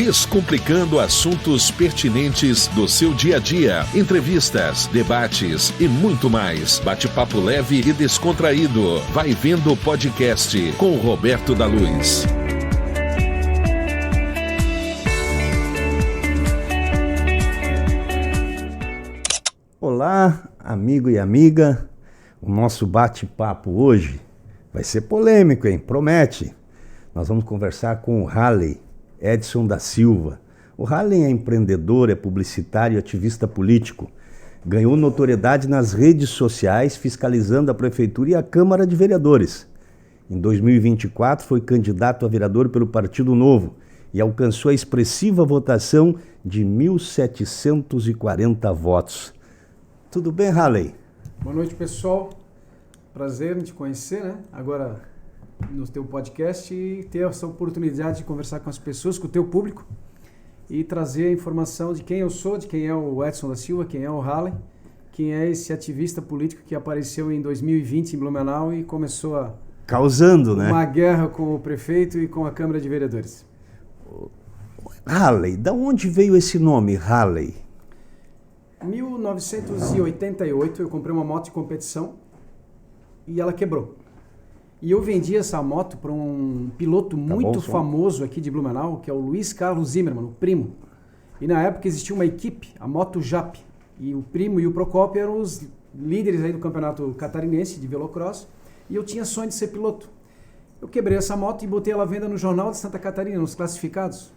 descomplicando assuntos pertinentes do seu dia a dia, entrevistas, debates e muito mais. Bate-papo leve e descontraído. Vai Vendo Podcast com Roberto da Luz. Olá, amigo e amiga. O nosso bate-papo hoje vai ser polêmico, hein? Promete. Nós vamos conversar com o Halley Edson da Silva. O Halley é empreendedor, é publicitário e ativista político. Ganhou notoriedade nas redes sociais, fiscalizando a Prefeitura e a Câmara de Vereadores. Em 2024, foi candidato a vereador pelo Partido Novo e alcançou a expressiva votação de 1.740 votos. Tudo bem, Halley? Boa noite, pessoal. Prazer em te conhecer, né? Agora no teu podcast e ter essa oportunidade de conversar com as pessoas, com o teu público e trazer a informação de quem eu sou, de quem é o Edson da Silva, quem é o Halley, quem é esse ativista político que apareceu em 2020 em Blumenau e começou causando, né? Uma guerra com o prefeito e com a Câmara de Vereadores. Halley, da onde veio esse nome, Halley? Em 1988 eu comprei uma moto de competição e ela quebrou. E eu vendi essa moto para um piloto muito famoso aqui de Blumenau, que é o Luiz Carlos Zimmermann, o primo. E na época existia uma equipe, a Moto Jap, e o primo e o Procópio eram os líderes aí do campeonato catarinense de velocross, e eu tinha sonho de ser piloto. Eu quebrei essa moto e botei ela à venda no Jornal de Santa Catarina, nos classificados.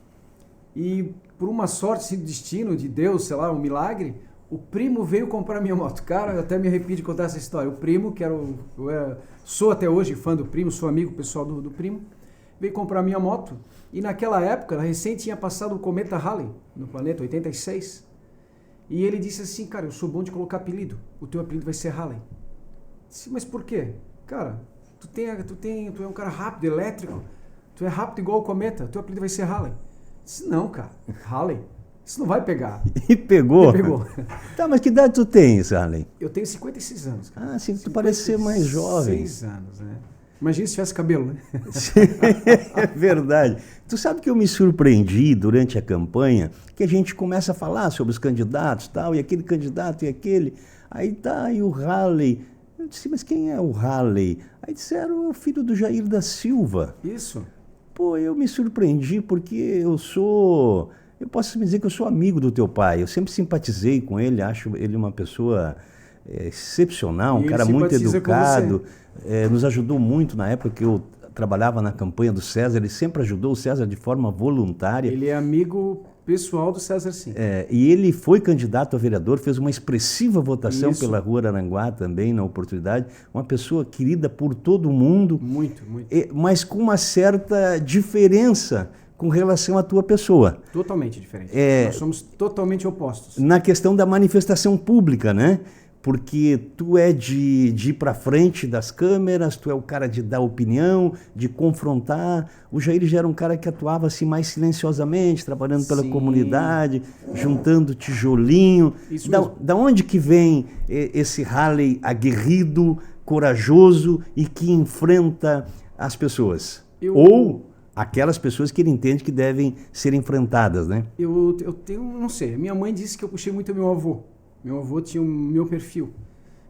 E por uma sorte, destino de Deus, sei lá, um milagre, o primo veio comprar minha moto. Cara, eu até me arrepio de contar essa história. O primo, que sou até hoje fã do primo, sou amigo pessoal do primo, veio comprar minha moto. E naquela época, recém tinha passado o cometa Halley no planeta, 86. E ele disse assim, cara, eu sou bom de colocar apelido. O teu apelido vai ser Halley. Disse, mas por quê? Cara, tu é um cara rápido, elétrico. Tu é rápido igual o cometa. Teu apelido vai ser Halley. Disse, não, cara, Halley. Isso não vai pegar. E pegou? E pegou. Tá, mas que idade tu tens, Halley? Eu tenho 56 anos, cara. Ah, sim, tu parece ser mais jovem. 56 anos, né? Imagina se tivesse cabelo, né? É verdade. Tu sabe que eu me surpreendi durante a campanha, que a gente começa a falar sobre os candidatos tal, e aquele candidato e aquele. Aí tá, e o Halley. Eu disse, mas quem é o Halley? Aí disseram, o filho do Jair da Silva. Isso. Pô, eu me surpreendi porque eu posso dizer que eu sou amigo do teu pai. Eu sempre simpatizei com ele, acho ele uma pessoa excepcional, um cara muito educado. Nos ajudou muito na época que eu trabalhava na campanha do César. Ele sempre ajudou o César de forma voluntária. Ele é amigo pessoal do César, sim. E ele foi candidato a vereador, fez uma expressiva votação pela Rua Araranguá também, na oportunidade. Uma pessoa querida por todo mundo. Muito, muito. Mas com uma certa diferença com relação à tua pessoa. Totalmente diferente. Nós somos totalmente opostos. Na questão da manifestação pública, né? Porque tu é de ir para frente das câmeras, tu é o cara de dar opinião, de confrontar. O Jair já era um cara que atuava assim mais silenciosamente, trabalhando pela comunidade, juntando tijolinho. Da onde que vem esse Halley aguerrido, corajoso e que enfrenta as pessoas? Ou aquelas pessoas que ele entende que devem ser enfrentadas, né? Eu tenho, não sei, minha mãe disse que eu puxei muito meu avô. Meu avô tinha o meu perfil.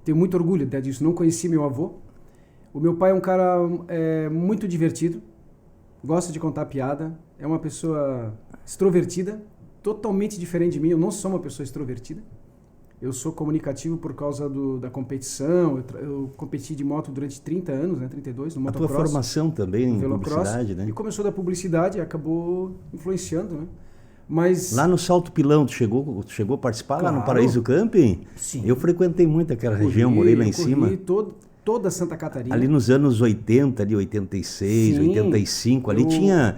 Tenho muito orgulho até disso, não conheci meu avô. O meu pai é um cara muito divertido, gosta de contar piada, é uma pessoa extrovertida, totalmente diferente de mim. Eu não sou uma pessoa extrovertida. Eu sou comunicativo por causa da competição. Eu competi de moto durante 30 anos, né? 32, no motocross. A tua formação também em publicidade, né? E começou da publicidade e acabou influenciando, né? Mas lá no Salto Pilão, tu chegou a participar, claro, lá no Paraíso Camping? Sim. Eu frequentei muito aquela região, morei lá em cima. Toda Santa Catarina. Ali nos anos 80, ali 86, sim, 85, ali tinha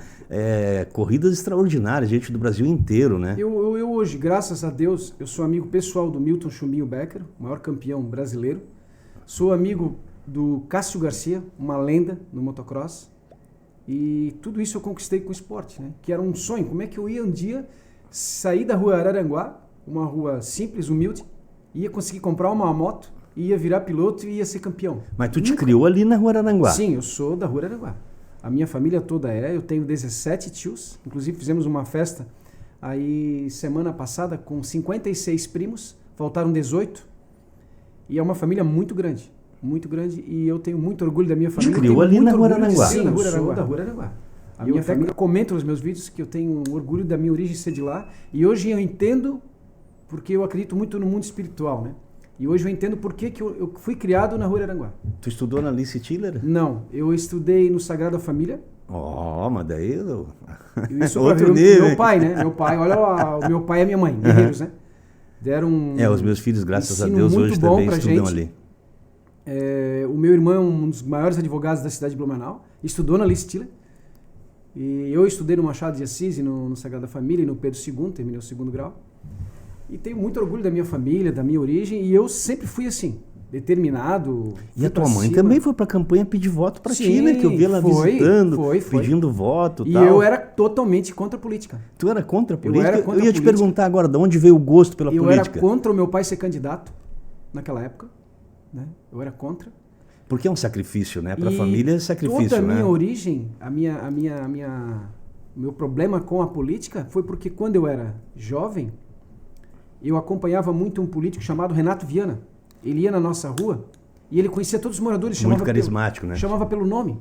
corridas extraordinárias, gente do Brasil inteiro, né? Eu hoje, graças a Deus, eu sou amigo pessoal do Milton Chumbinho Becker, o maior campeão brasileiro. Sou amigo do Cássio Garcia, uma lenda no motocross. E tudo isso eu conquistei com o esporte, né? Que era um sonho. Como é que eu ia um dia sair da rua Araranguá, uma rua simples, humilde, ia conseguir comprar uma moto, ia virar piloto e ia ser campeão? Mas tu te criou ali na rua Araranguá? Sim, eu sou da rua Araranguá. A minha família toda eu tenho 17 tios, inclusive fizemos uma festa aí semana passada com 56 primos, faltaram 18, e é uma família muito grande, e eu tenho muito orgulho da minha família. Criou ali na Rua Araranguá. Sim, da Rua Araranguá. A minha família comenta nos meus vídeos que eu tenho orgulho da minha origem ser de lá, e hoje eu entendo, porque eu acredito muito no mundo espiritual, né? E hoje eu entendo por que eu fui criado na Rua Araranguá. Tu estudou na Alice Tiller? Não, eu estudei no Sagrada Família. Mas daí... Isso outro nível. Meu pai, né? Meu pai, olha, o meu pai e a minha mãe, guerreiros, né? Deram os meus filhos, graças a Deus, hoje também estudam ali. O meu irmão é um dos maiores advogados da cidade de Blumenau, estudou na Alice Tiller. E eu estudei no Machado de Assis, no Sagrada Família e no Pedro II, terminei o 2º grau. E tenho muito orgulho da minha família, da minha origem, e eu sempre fui assim, determinado. E a tua mãe também foi pra campanha pedir voto pra ti, né? Que eu vi ela visitando, pedindo voto e tal. E eu era totalmente contra a política. Tu era contra a política? Eu era contra eu ia te perguntar agora, de onde veio o gosto pela política? Eu era contra o meu pai ser candidato, naquela época, né? Eu era contra. Porque é um sacrifício, né? Pra família é sacrifício, toda a né? minha origem, o meu problema com a política foi porque quando eu era jovem, eu acompanhava muito um político chamado Renato Viana. Ele ia na nossa rua e ele conhecia todos os moradores. Muito carismático, né? Chamava pelo nome.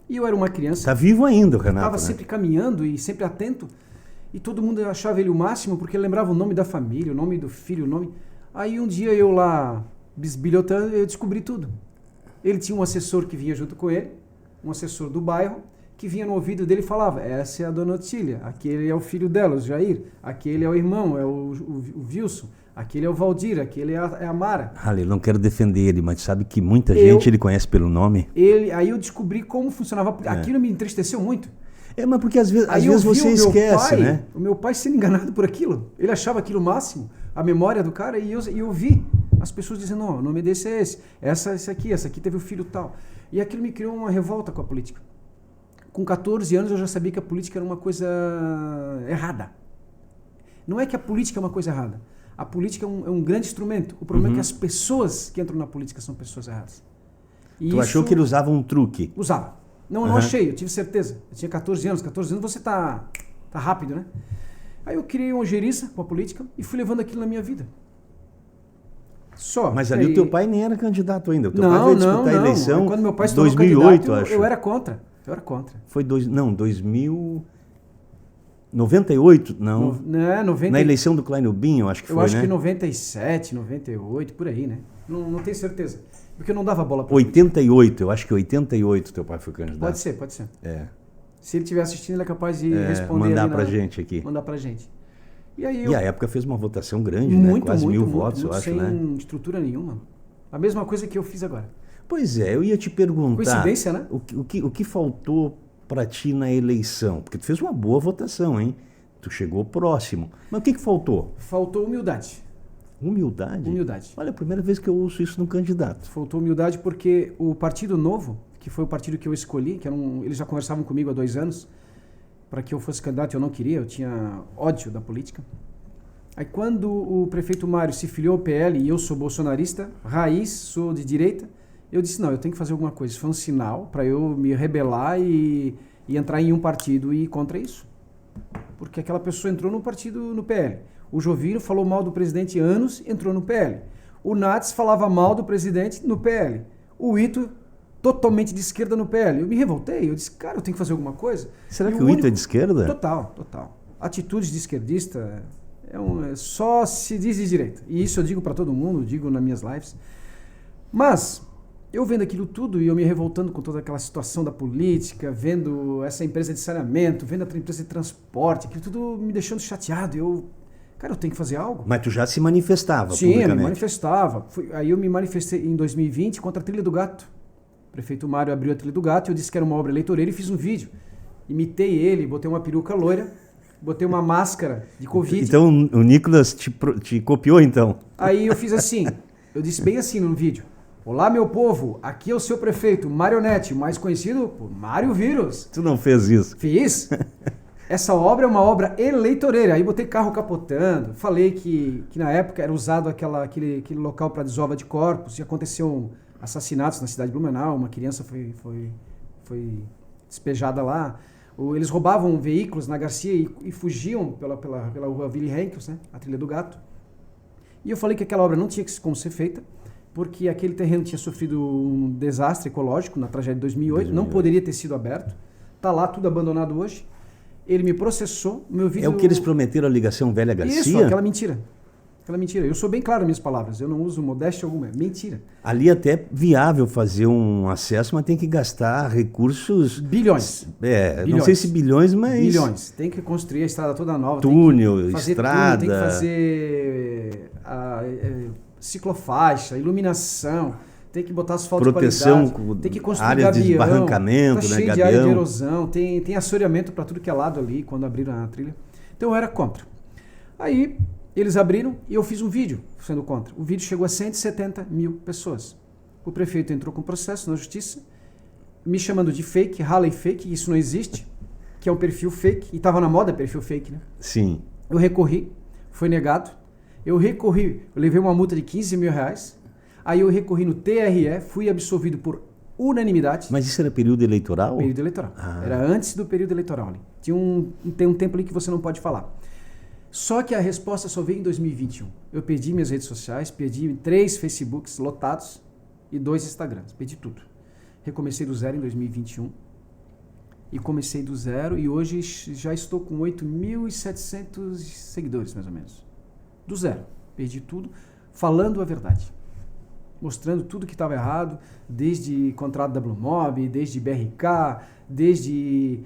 E eu era uma criança. Tá vivo ainda o Renato, estava sempre caminhando e sempre atento. E todo mundo achava ele o máximo porque ele lembrava o nome da família, o nome do filho, o nome... Aí um dia eu lá, bisbilhotando, eu descobri tudo. Ele tinha um assessor que vinha junto com ele, um assessor do bairro, que vinha no ouvido dele e falava: essa é a dona Otília, aquele é o filho dela, o Jair, aquele é o irmão, é o Wilson, aquele é o Valdir, aquele é a Mara. Eu não quero defender ele, mas sabe que muita gente ele conhece pelo nome. Aí eu descobri como funcionava, aquilo me entristeceu muito. Mas porque às vezes você esquece, né? O meu pai sendo enganado por aquilo, ele achava aquilo o máximo, a memória do cara, e eu vi as pessoas dizendo: não, o nome desse é esse, essa aqui teve o filho tal. E aquilo me criou uma revolta com a política. Com 14 anos eu já sabia que a política era uma coisa errada. Não é que a política é uma coisa errada. A política é um grande instrumento. O problema é que as pessoas que entram na política são pessoas erradas. E tu achou que ele usava um truque? Usava. Não achei, eu tive certeza. Eu tinha 14 anos você tá rápido, né? Aí eu criei uma ojeriza com a política e fui levando aquilo na minha vida. Mas ali o teu pai nem era candidato ainda. O teu pai veio disputar a eleição quando meu pai em 2008, acho. Eu era contra. Eu era contra. Foi 98? Não. 90... Na eleição do Klein Ubinho, acho que foi, né? Eu acho que 97, 98, por aí, né? Não tenho certeza. Porque eu não dava bola pra 88, eu acho que 88 teu pai foi candidato. Pode ser. Se ele estiver assistindo, ele é capaz de responder. Mandar pra gente aqui. Mandar pra gente. E a época fez uma votação grande, né? Quase 1000 votos, eu acho, né? Sem estrutura nenhuma. A mesma coisa que eu fiz agora. Pois é, eu ia te perguntar... Coincidência, né? O que faltou para ti na eleição? Porque tu fez uma boa votação, hein? Tu chegou próximo. Mas o que faltou? Faltou humildade. Humildade? Humildade. Olha, é a primeira vez que eu ouço isso num candidato. Faltou humildade porque o Partido Novo, que foi o partido que eu escolhi, eles já conversavam comigo há 2 anos, para que eu fosse candidato, eu não queria, eu tinha ódio da política. Aí quando o prefeito Mário se filiou ao PL e eu sou bolsonarista, raiz, sou de direita, eu disse: não, eu tenho que fazer alguma coisa. Isso foi um sinal para eu me rebelar e entrar em um partido e ir contra isso. Porque aquela pessoa entrou no partido, no PL. O Jovino falou mal do presidente anos, entrou no PL. O Nats falava mal do presidente no PL. O Ito, totalmente de esquerda no PL. Eu me revoltei, eu disse: cara, eu tenho que fazer alguma coisa. Será que o Ito é de esquerda? Total. Atitudes de esquerdista só se diz de direita. E isso eu digo para todo mundo, digo nas minhas lives. Mas eu vendo aquilo tudo e eu me revoltando com toda aquela situação da política, vendo essa empresa de saneamento, vendo a empresa de transporte, aquilo tudo me deixando chateado. Cara, eu tenho que fazer algo. Mas tu já se manifestava publicamente? Sim, eu me manifestava. Aí eu me manifestei em 2020 contra a Trilha do Gato. O prefeito Mário abriu a Trilha do Gato e eu disse que era uma obra eleitoreira e fiz um vídeo. Imitei ele, botei uma peruca loira, botei uma máscara de Covid. Então o Nicolas te copiou, então? Aí eu fiz assim, eu disse bem assim no vídeo: olá, meu povo, aqui é o seu prefeito, Marionete, mais conhecido por Mário Vírus. Tu não fez isso? Fiz. Essa obra é uma obra eleitoreira. Aí botei carro capotando, falei que na época era usado aquele local para desova de corpos e aconteciam assassinatos na cidade de Blumenau, uma criança foi despejada lá. Eles roubavam veículos na Garcia e fugiam pela rua Willy Henkels, né? A Trilha do Gato. E eu falei que aquela obra não tinha como ser feita, porque aquele terreno tinha sofrido um desastre ecológico na tragédia de 2008, não poderia ter sido aberto. Está lá tudo abandonado hoje. Ele me processou, meu vídeo... É o que eles prometeram a ligação Velha Garcia? Isso, aquela mentira. Aquela mentira. Eu sou bem claro nas minhas palavras, eu não uso modéstia alguma, é mentira. Ali até é viável fazer um acesso, mas tem que gastar recursos... Bilhões. Bilhões. Não sei se bilhões, mas... Bilhões. Tem que construir a estrada toda nova. Túnel, estrada... Tem que fazer ciclofaixa, iluminação... Tem que botar asfalto proteção, de qualidade, tem que construir áreas gabião, de desbarrancamento, tá né, cheio gabião. de área de erosão, tem assoreamento para tudo que é lado ali, quando abriram a trilha. Então eu era contra. Aí eles abriram e eu fiz um vídeo sendo contra. O vídeo chegou a 170 mil pessoas. O prefeito entrou com processo na justiça, me chamando de fake, Halley fake, isso não existe, que é um perfil fake, e estava na moda perfil fake, né? Sim. Eu recorri, foi negado. Eu levei uma multa de 15 mil reais. Aí eu recorri no TRE, fui absolvido por unanimidade. Mas isso era período eleitoral? Período eleitoral. Era antes do período eleitoral ali. Tem um tempo ali que você não pode falar. Só que a resposta só veio em 2021. Eu perdi minhas redes sociais, perdi 3 Facebooks lotados e 2 Instagrams. Perdi tudo. Recomecei do zero em 2021. E comecei do zero e hoje já estou com 8.700 seguidores, mais ou menos. Do zero. Perdi tudo, falando a verdade. Mostrando tudo que estava errado, desde contrato da Blue Mob, desde BRK, desde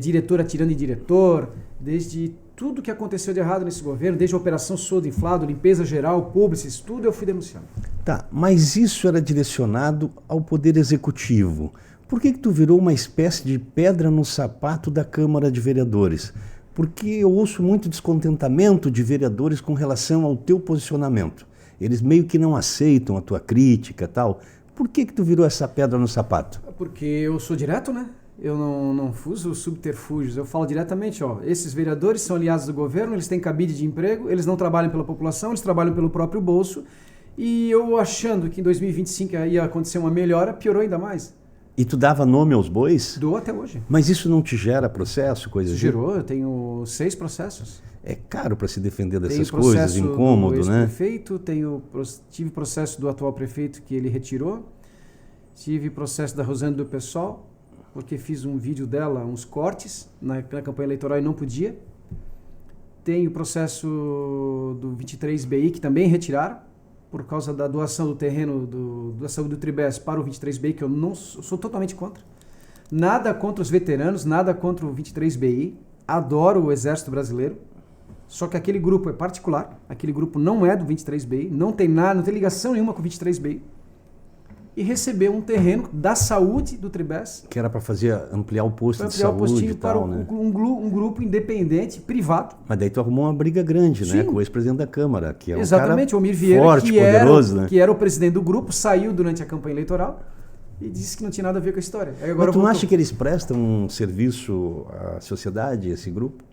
diretor atirando em diretor, desde tudo que aconteceu de errado nesse governo, desde a operação Soldo Inflado, limpeza geral, Publicis, tudo eu fui denunciando. Tá, mas isso era direcionado ao Poder Executivo. Por que tu virou uma espécie de pedra no sapato da Câmara de Vereadores? Porque eu ouço muito descontentamento de vereadores com relação ao teu posicionamento. Eles meio que não aceitam a tua crítica e tal. Por que tu virou essa pedra no sapato? Porque eu sou direto, né? Eu não uso subterfúgios, eu falo diretamente, ó, esses vereadores são aliados do governo, eles têm cabide de emprego, eles não trabalham pela população, eles trabalham pelo próprio bolso, e eu achando que em 2025 ia acontecer uma melhora, piorou ainda mais. E tu dava nome aos bois? Dou até hoje. Mas isso não te gera processo, coisa assim? Gerou, eu tenho 6 processos. É caro para se defender dessas coisas, incômodo, do né? Prefeito, tive processo do atual prefeito que ele retirou, tive processo da Rosane do Pessoal, porque fiz um vídeo dela, uns cortes na campanha eleitoral e não podia. Tenho processo do 23BI que também retiraram, por causa da doação do terreno da saúde do Tribes para o 23BI, que eu sou totalmente contra. Nada contra os veteranos, nada contra o 23BI, adoro o Exército Brasileiro. Só que aquele grupo é particular, aquele grupo não é do 23BI, não tem ligação nenhuma com o 23BI. E recebeu um terreno da saúde do Tribes. Que era para ampliar o posto de saúde e tal, né? Um grupo independente, privado. Mas daí tu arrumou uma briga grande, né? Com o ex-presidente da Câmara, que é um cara o Omir Vieira, forte, poderoso, né? Que era o presidente do grupo, saiu durante a campanha eleitoral e disse que não tinha nada a ver com a história. Aí agora mas tu não acha que eles prestam um serviço à sociedade, esse grupo?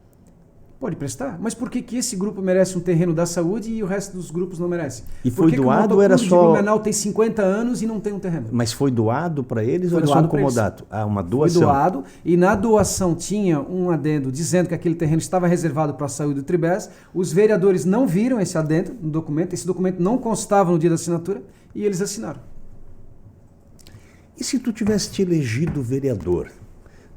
Pode prestar, mas por que esse grupo merece um terreno da saúde e o resto dos grupos não merece? E foi doado ou era só... O Blumenau tem 50 anos e não tem um terreno. Mas foi doado para eles ou era só um comodato? Ah, uma doação. Foi doado e na doação tinha um adendo dizendo que aquele terreno estava reservado para a saúde do Tribes. Os vereadores não viram esse adendo no documento, esse documento não constava no dia da assinatura e eles assinaram. E se tu tivesse te elegido vereador?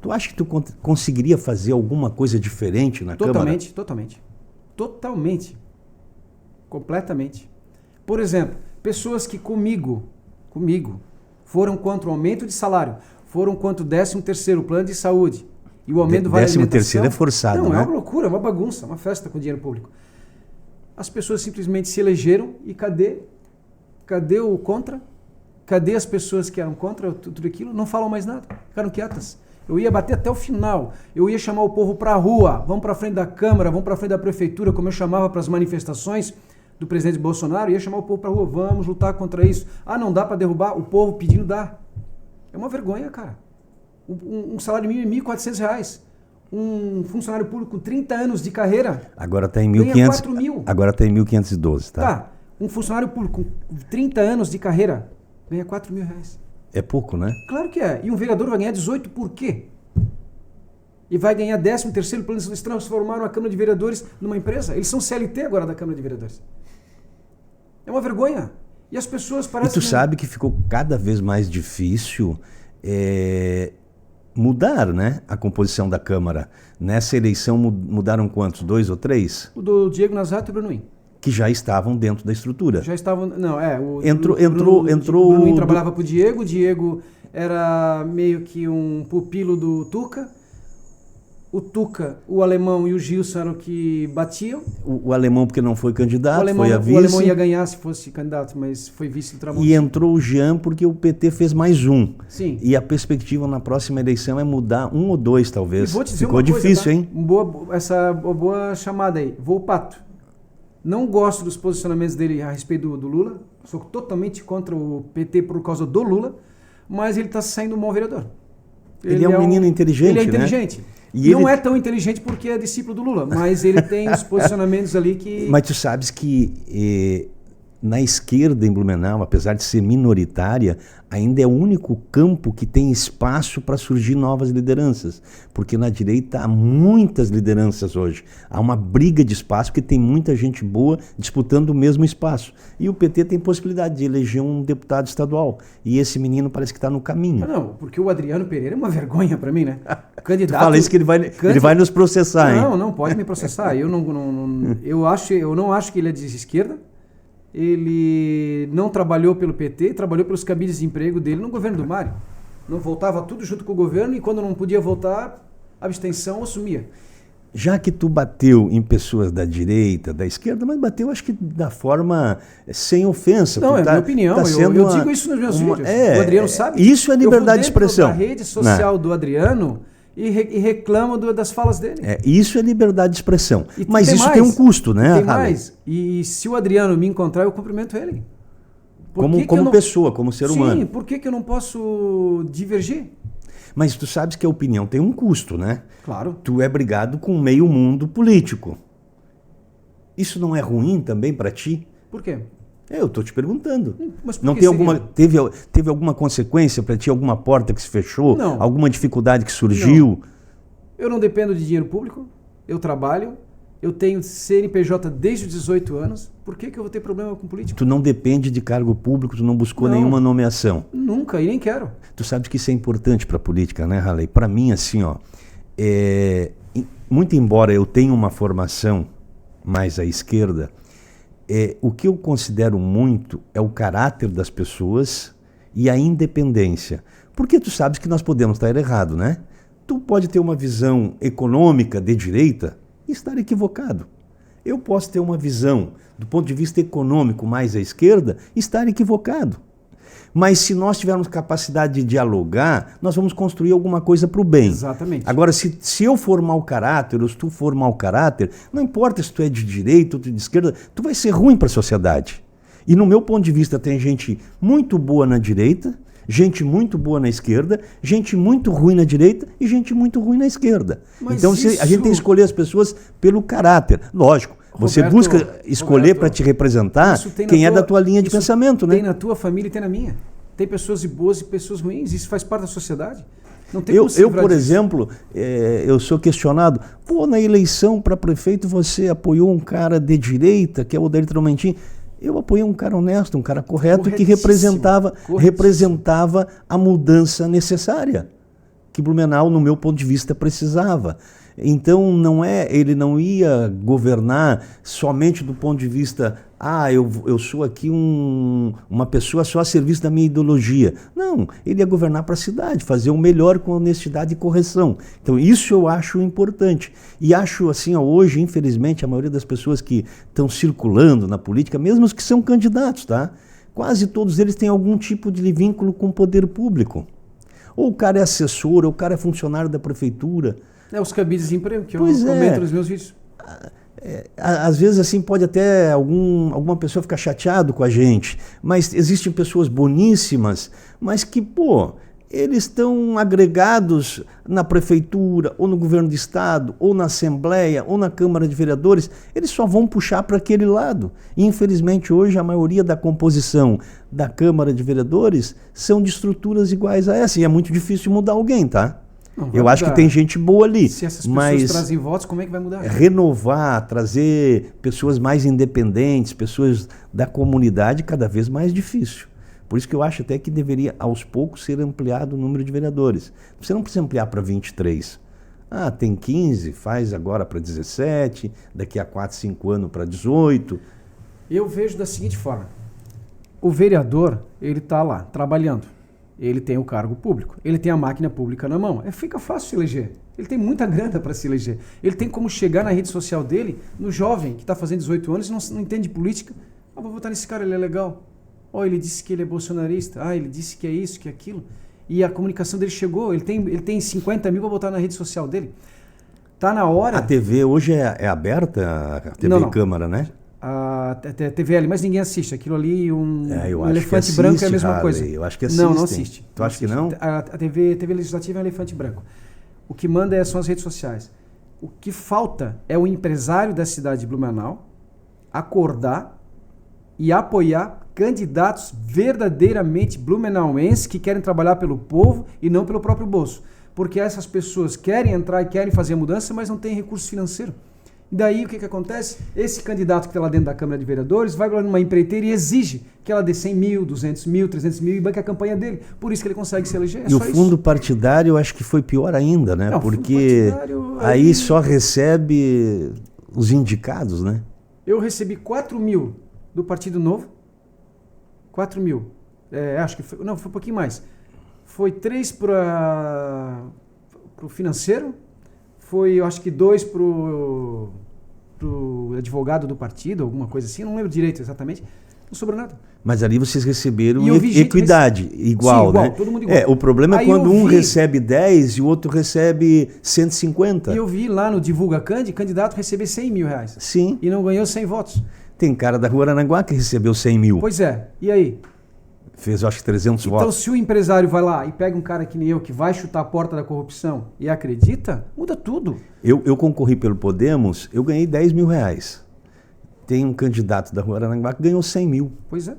Tu acha que tu conseguiria fazer alguma coisa diferente na Câmara? Totalmente. Completamente. Por exemplo, pessoas que comigo, foram contra o aumento de salário, foram contra o 13º plano de saúde e o aumento do vale alimentação. 13º é forçado, não, né? É uma loucura, é uma bagunça, uma festa com dinheiro público. As pessoas simplesmente se elegeram e cadê o contra? Cadê as pessoas que eram contra tudo aquilo? Não falam mais nada, ficaram quietas. Eu ia bater até o final, eu ia chamar o povo para a rua, vamos para frente da Câmara, vamos para frente da Prefeitura, como eu chamava para as manifestações do presidente Bolsonaro, ia chamar o povo para a rua, vamos lutar contra isso. Ah, não dá para derrubar? O povo pedindo dá. É uma vergonha, cara. Um salário mínimo é R$1.400. Um funcionário público com 30 anos de carreira agora está em 1.500. Agora está em 1.512, tá? Tá. Um funcionário público com 30 anos de carreira ganha R$4.000. É pouco, né? Claro que é. E um vereador vai ganhar 18 por quê? e vai ganhar 13º plano. Eles transformaram a Câmara de Vereadores numa empresa. Eles são CLT agora da Câmara de Vereadores. É uma vergonha. E as pessoas parecem... E tu sabe que ficou cada vez mais difícil mudar, né, a composição da Câmara. Nessa eleição mudaram quantos? 2 ou 3? O do Diego Nazato e o Bruno. Que já estavam dentro da estrutura. Já estavam... Não, entrou. O Bruno trabalhava para o Diego era meio que um pupilo do Tuca. O Tuca, o Alemão e o Gilson eram que batiam. O Alemão porque não foi candidato, foi a vice. O Alemão ia ganhar se fosse candidato, mas foi vice do Tramontim. E entrou o Jean porque o PT fez mais um. Sim. E a perspectiva na próxima eleição é mudar 1 ou 2, talvez. E vou te dizer Ficou uma coisa, difícil, tá? hein? Boa chamada aí. Volpato. Não gosto dos posicionamentos dele a respeito do Lula. Sou totalmente contra o PT por causa do Lula. Mas ele está saindo um bom vereador. Ele é um menino inteligente, Ele é inteligente. Né? E não é tão inteligente porque é discípulo do Lula, mas ele tem os posicionamentos ali que... Mas tu sabes que na esquerda em Blumenau, apesar de ser minoritária, ainda é o único campo que tem espaço para surgir novas lideranças. Porque na direita há muitas lideranças hoje. Há uma briga de espaço porque tem muita gente boa disputando o mesmo espaço. E o PT tem possibilidade de eleger um deputado estadual. E esse menino parece que está no caminho. Não, porque o Adriano Pereira é uma vergonha para mim, né? Candidato, tu fala isso que ele vai nos processar, hein? Não pode me processar. Eu não acho que ele é de esquerda. Ele não trabalhou pelo PT, trabalhou pelos cabides de emprego dele no governo do Mário. Não voltava tudo junto com o governo e quando não podia voltar, a abstenção assumia. Já que tu bateu em pessoas da direita, da esquerda, mas bateu acho que da forma sem ofensa. Não, é minha opinião. Eu digo isso nos meus vídeos. O Adriano sabe. Isso é liberdade de expressão. Eu vou dentro da rede social do Adriano e reclamo das falas dele. Isso é liberdade de expressão. Mas isso tem um custo, né? Tem mais. E se o Adriano me encontrar, eu cumprimento ele. Como pessoa, como ser humano. Sim, por que eu não posso divergir? Mas tu sabes que a opinião tem um custo, né? Claro. Tu é brigado com meio mundo político. Isso não é ruim também para ti? Por quê? Eu estou te perguntando. Mas por não que tem seria? teve alguma consequência para ti? Alguma porta que se fechou? Não. Alguma dificuldade que surgiu? Não. Eu não dependo de dinheiro público. Eu trabalho. Eu tenho CNPJ desde os 18 anos. Por que eu vou ter problema com político? Tu não depende de cargo público, tu não buscou nenhuma nomeação. Nunca, e nem quero. Tu sabes que isso é importante para a política, né, Halley? Para mim, assim, muito embora eu tenha uma formação mais à esquerda, o que eu considero muito é o caráter das pessoas e a independência. Porque tu sabes que nós podemos estar errado, né? Tu pode ter uma visão econômica de direita e estar equivocado. Eu posso ter uma visão do ponto de vista econômico mais à esquerda e estar equivocado. Mas se nós tivermos capacidade de dialogar, nós vamos construir alguma coisa para o bem. Exatamente. Agora, se eu for mau caráter, ou se tu for mau caráter, não importa se tu é de direita ou de esquerda, tu vai ser ruim para a sociedade. E no meu ponto de vista tem gente muito boa na direita, gente muito boa na esquerda, gente muito ruim na direita e gente muito ruim na esquerda. Mas então a gente tem que escolher as pessoas pelo caráter. Lógico, você busca escolher para te representar quem é da tua linha de pensamento, né? Tem na tua família e tem na minha. Tem pessoas boas e pessoas ruins. Isso faz parte da sociedade. Não tem como se livrar por disso. exemplo, eu sou questionado. Na eleição para prefeito você apoiou um cara de direita, que é o Odair Tramontim. Eu apoiei um cara honesto, um cara correto, que representava a mudança necessária que Blumenau, no meu ponto de vista, precisava. Então ele não ia governar somente do ponto de vista, eu sou aqui uma pessoa só a serviço da minha ideologia. Não, ele ia governar para a cidade, fazer o melhor com honestidade e correção. Então isso eu acho importante. E acho assim, hoje, infelizmente, a maioria das pessoas que estão circulando na política, mesmo os que são candidatos, tá? Quase todos eles têm algum tipo de vínculo com o poder público. Ou o cara é assessor, ou o cara é funcionário da prefeitura. Os cabides de emprego que eu comento nos meus vídeos. Às vezes assim pode até alguma pessoa ficar chateado com a gente, mas existem pessoas boníssimas, mas que, eles estão agregados na prefeitura, ou no governo do estado, ou na assembleia, ou na Câmara de Vereadores, eles só vão puxar para aquele lado. E, infelizmente, hoje a maioria da composição da Câmara de Vereadores são de estruturas iguais a essa, e é muito difícil mudar alguém, tá? Eu acho que tem gente boa ali. Se essas pessoas mas trazem votos, como é que vai mudar? Renovar, trazer pessoas mais independentes, pessoas da comunidade, cada vez mais difícil. Por isso que eu acho até que deveria, aos poucos, ser ampliado o número de vereadores. Você não precisa ampliar para 23. Ah, tem 15, faz agora para 17, daqui a 4, 5 anos para 18. Eu vejo da seguinte forma. O vereador, ele está lá, trabalhando. Ele tem o cargo público. Ele tem a máquina pública na mão. Fica fácil se eleger. Ele tem muita grana para se eleger. Ele tem como chegar na rede social dele, no jovem que está fazendo 18 anos e não entende política. Ah, vou votar nesse cara, ele é legal. Oh, ele disse que ele é bolsonarista. Ah, ele disse que é isso, que é aquilo. E a comunicação dele chegou. Ele tem 50 mil para botar na rede social dele. Tá na hora... A TV hoje é aberta, a TV não. Câmara, né? A TVL, mas ninguém assiste. Aquilo ali, um elefante assiste, branco é a mesma coisa. Eu acho que assiste. Não assiste. Tu acha que não? A TV Legislativa é um elefante branco. O que manda são as redes sociais. O que falta é o empresário da cidade de Blumenau acordar e apoiar candidatos verdadeiramente blumenauenses que querem trabalhar pelo povo e não pelo próprio bolso. Porque essas pessoas querem entrar e querem fazer a mudança, mas não têm recurso financeiro. E daí o que acontece? Esse candidato que está lá dentro da Câmara de Vereadores vai lá numa empreiteira e exige que ela dê 100 mil, 200 mil, 300 mil e banque a campanha dele. Por isso que ele consegue se eleger. E o fundo partidário eu acho que foi pior ainda, né? Não, porque aí só recebe os indicados, né? Eu recebi 4 mil do Partido Novo. 4 mil. Acho que foi... Não, foi um pouquinho mais. Foi 3 para o financeiro. Foi, eu acho que 2 pro advogado do partido, alguma coisa assim. Não lembro direito exatamente. Não sobrou nada. Mas ali vocês receberam equidade, igual, sim, né? Todo mundo igual. O problema é quando um recebe 10 e o outro recebe 150. E eu vi lá no Divulga candidato receber 100 mil reais. Sim. E não ganhou 100 votos. Tem cara da Rua Aranaguá que recebeu 100 mil. Pois é. E aí? Fez, acho que 300 votos. Então, se o empresário vai lá e pega um cara que nem eu, que vai chutar a porta da corrupção e acredita, muda tudo. Eu concorri pelo Podemos, eu ganhei 10 mil reais. Tem um candidato da Rua Aranaguá que ganhou 100 mil. Pois é.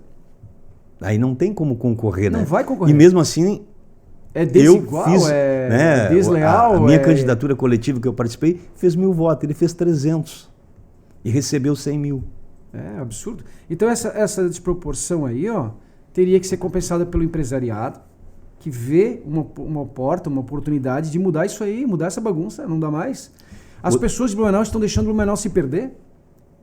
Aí não tem como concorrer, né? Não vai concorrer. E mesmo assim... É desigual, eu fiz, é desleal. A minha candidatura coletiva que eu participei fez 1000 votos, ele fez 300 e recebeu 100 mil. É absurdo. Então essa desproporção aí, ó, teria que ser compensada pelo empresariado, que vê uma porta, uma oportunidade de mudar isso aí, mudar essa bagunça, não dá mais. As pessoas de Blumenau estão deixando Blumenau se perder.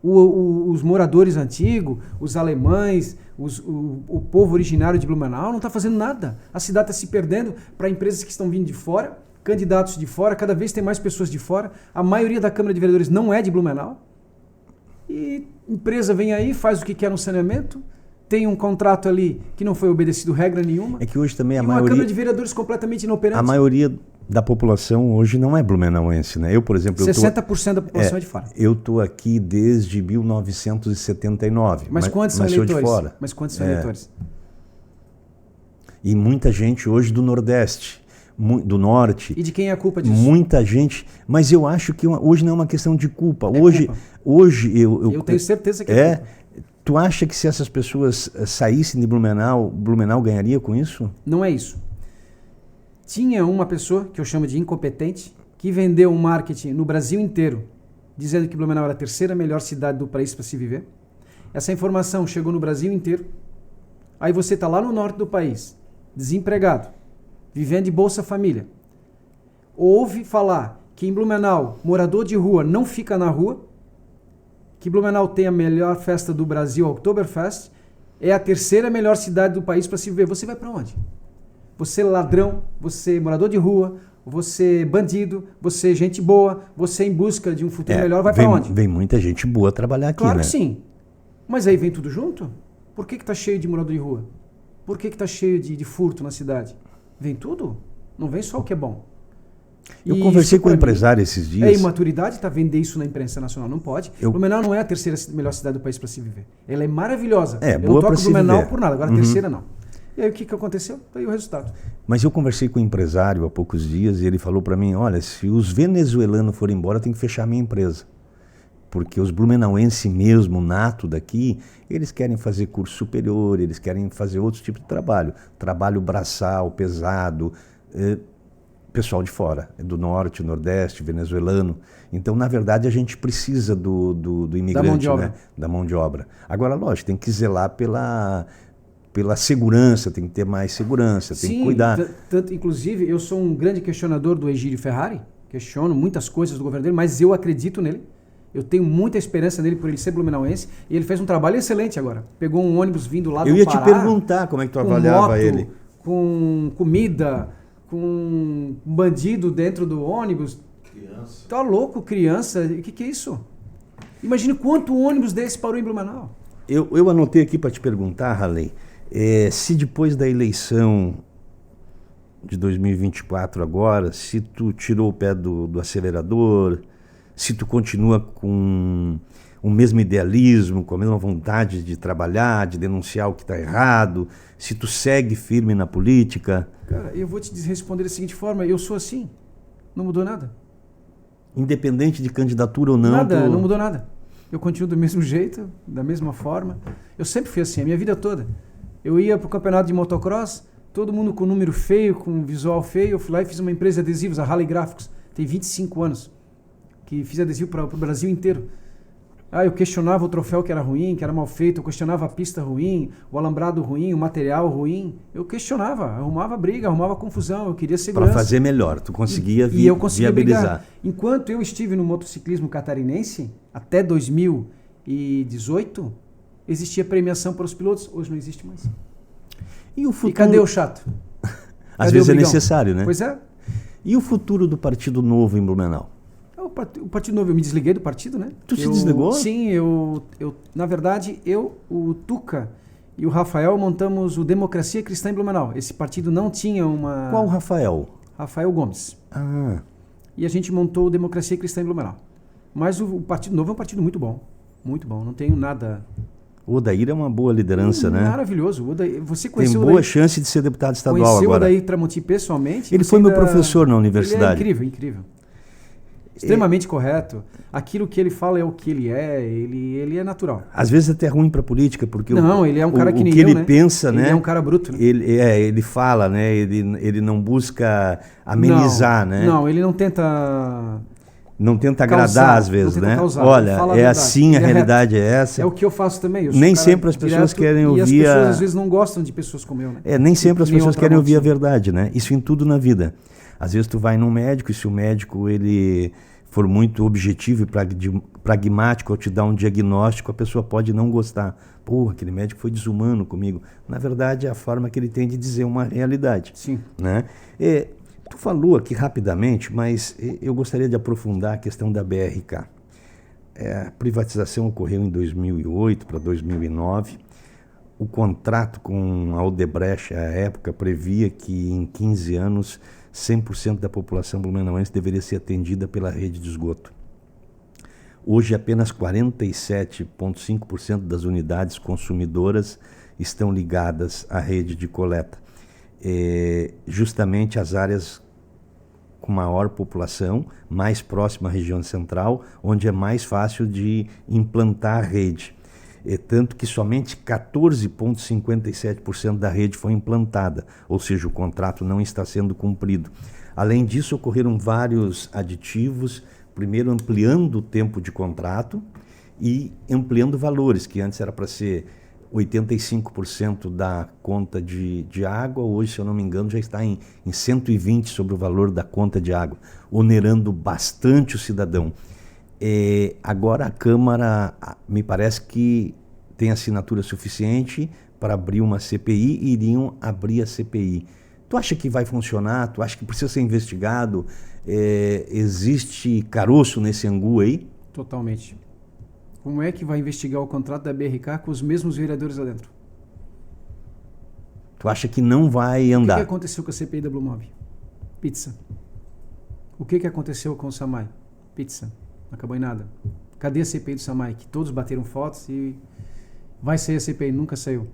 Os moradores antigos, os alemães, o povo originário de Blumenau não está fazendo nada. A cidade está se perdendo para empresas que estão vindo de fora, candidatos de fora, cada vez tem mais pessoas de fora. A maioria da Câmara de Vereadores não é de Blumenau. E empresa vem aí, faz o que quer no saneamento, tem um contrato ali que não foi obedecido regra nenhuma. É que hoje também a uma maioria... Câmara de Vereadores completamente inoperante. A maioria da população hoje não é blumenauense, né? Eu, por exemplo... 60% da população é de fora. Eu estou aqui desde 1979. Mas quantos são eleitores? Sou de fora. Mas quantos são eleitores? E muita gente hoje do Nordeste, do Norte. E de quem é a culpa disso? Muita gente. Mas eu acho que hoje não é uma questão de culpa. Culpa. Hoje eu tenho certeza que é culpa. Tu acha que se essas pessoas saíssem de Blumenau, Blumenau ganharia com isso? Não é isso. Tinha uma pessoa, que eu chamo de incompetente, que vendeu um marketing no Brasil inteiro, dizendo que Blumenau era a terceira melhor cidade do país para se viver. Essa informação chegou no Brasil inteiro. Aí você está lá no norte do país, desempregado, vivendo de Bolsa Família. Ouve falar que em Blumenau, morador de rua não fica na rua, que Blumenau tem a melhor festa do Brasil, a Oktoberfest, é a terceira melhor cidade do país para se viver. Você vai para onde? Você ladrão, você morador de rua, você bandido, você gente boa, você em busca de um futuro melhor, vai para onde? Vem muita gente boa trabalhar aqui, claro, né? Que sim. Mas aí vem tudo junto? Por que está cheio de morador de rua? Por que está cheio de furto na cidade? Vem tudo? Não vem só o que é bom. Eu conversei com um empresário esses dias. É imaturidade tá vender isso na imprensa nacional, não pode. Blumenau não é a terceira melhor cidade do país para se viver. Ela é maravilhosa. É, eu boa não toco se Blumenau viver. por nada, agora a terceira não. E aí o que aconteceu? Aí o resultado. Mas eu conversei com um empresário há poucos dias e ele falou para mim, olha, se os venezuelanos forem embora, tem que fechar a minha empresa. Porque os blumenauenses mesmo, nato daqui, eles querem fazer curso superior, eles querem fazer outros tipos de trabalho. Trabalho braçal, pesado. pessoal de fora, do norte, nordeste, venezuelano. Então, na verdade, a gente precisa do imigrante, da mão de obra. né? Da mão de obra. Agora, lógico, tem que zelar pela segurança, tem que ter mais segurança, tem que cuidar. Tanto, inclusive, eu sou um grande questionador do Egídio Ferrari, questiono muitas coisas do governo dele, mas eu acredito nele. Eu tenho muita esperança nele por ele ser blumenauense, e ele fez um trabalho excelente agora. Pegou um ônibus vindo lá do Pará. Eu ia te perguntar como é que tu avaliava moto, ele. Com comida, com um bandido dentro do ônibus. Criança. Tá louco, criança? O que é isso? Imagine quanto ônibus desse parou em Blumenau. Eu anotei aqui para te perguntar, Ralei, se depois da eleição de 2024 agora, se tu tirou o pé do acelerador, se tu continua com o mesmo idealismo, com a mesma vontade de trabalhar, de denunciar o que está errado, se tu segue firme na política. Cara, eu vou te responder da seguinte forma, eu sou assim, não mudou nada. Independente de candidatura ou não. Nada, não mudou nada. Eu continuo do mesmo jeito, da mesma forma. Eu sempre fui assim, a minha vida toda. Eu ia pro campeonato de motocross, todo mundo com número feio, com visual feio. Eu fui lá e fiz uma empresa de adesivos, a Harley Gráficos. Tem 25 anos que fiz adesivo para o Brasil inteiro. Eu questionava o troféu que era ruim, que era mal feito. Eu questionava a pista ruim, o alambrado ruim, o material ruim. Eu questionava, arrumava briga, arrumava confusão. Eu queria segurança. Para fazer melhor, tu conseguia e eu conseguia viabilizar. Brigar. Enquanto eu estive no motociclismo catarinense, até 2018, existia premiação para os pilotos. Hoje não existe mais. E o futuro... E cadê o chato? Às vezes é necessário, né? Pois é. E o futuro do Partido Novo em Blumenau? O Partido Novo, eu me desliguei do partido, né? Tu se desligou? Sim, na verdade, o Tuca e o Rafael montamos o Democracia Cristã em Blumenau. Esse partido não tinha uma... Qual o Rafael? Rafael Gomes. Ah. E a gente montou o Democracia Cristã em Blumenau. Mas o Partido Novo é um partido muito bom. Muito bom, não tenho nada... O Odair é uma boa liderança, né? Maravilhoso. Você conheceu Tem boa chance de ser deputado estadual agora. Conheceu o Odair Tramontim pessoalmente? Ele foi meu professor na universidade. Ele é incrível, incrível. Extremamente correto. Aquilo que ele fala é o que ele é. Ele é natural. Às vezes até ruim para política, porque ele é um cara que nem o que eu, ele né? pensa, ele né? Ele é um cara bruto, né? Ele fala, né? Ele não busca amenizar, né? Não, ele não tenta... Não tenta agradar às vezes, né? Causar, olha, é assim, a realidade é essa. É o que eu faço também. Eu nem sempre as pessoas querem ouvir... E as pessoas às vezes não gostam de pessoas como eu, né? Nem sempre as pessoas querem ouvir a verdade, né? Isso em tudo na vida. Às vezes tu vai num médico e se o médico ele for muito objetivo e pragmático ao te dar um diagnóstico, a pessoa pode não gostar. Pô, aquele médico foi desumano comigo. Na verdade, é a forma que ele tem de dizer uma realidade. Sim. Né? Tu falou aqui rapidamente, mas eu gostaria de aprofundar a questão da BRK. A privatização ocorreu em 2008 para 2009. O contrato com a Odebrecht, à época, previa que em 15 anos 100% da população blumenauense deveria ser atendida pela rede de esgoto. Hoje, apenas 47,5% das unidades consumidoras estão ligadas à rede de coleta. Justamente as áreas com maior população, mais próxima à região central, onde é mais fácil de implantar a rede. Tanto que somente 14,57% da rede foi implantada, ou seja, o contrato não está sendo cumprido. Além disso, ocorreram vários aditivos, primeiro ampliando o tempo de contrato e ampliando valores, que antes era para ser 85% da conta de água, hoje, se eu não me engano, já está em 120% sobre o valor da conta de água, onerando bastante o cidadão. Agora a Câmara, me parece que tem assinatura suficiente para abrir uma CPI e iriam abrir a CPI. Tu acha que vai funcionar? Tu acha que precisa ser investigado? Existe caroço nesse angu aí? Totalmente. Como é que vai investigar o contrato da BRK com os mesmos vereadores lá dentro? Tu acha que não vai andar? O que aconteceu com a CPI da Blumob? Pizza. O que aconteceu com o Samay? Pizza. Não acabou em nada. Cadê a CPI do Samay? Que todos bateram fotos e vai sair a CPI. Nunca saiu.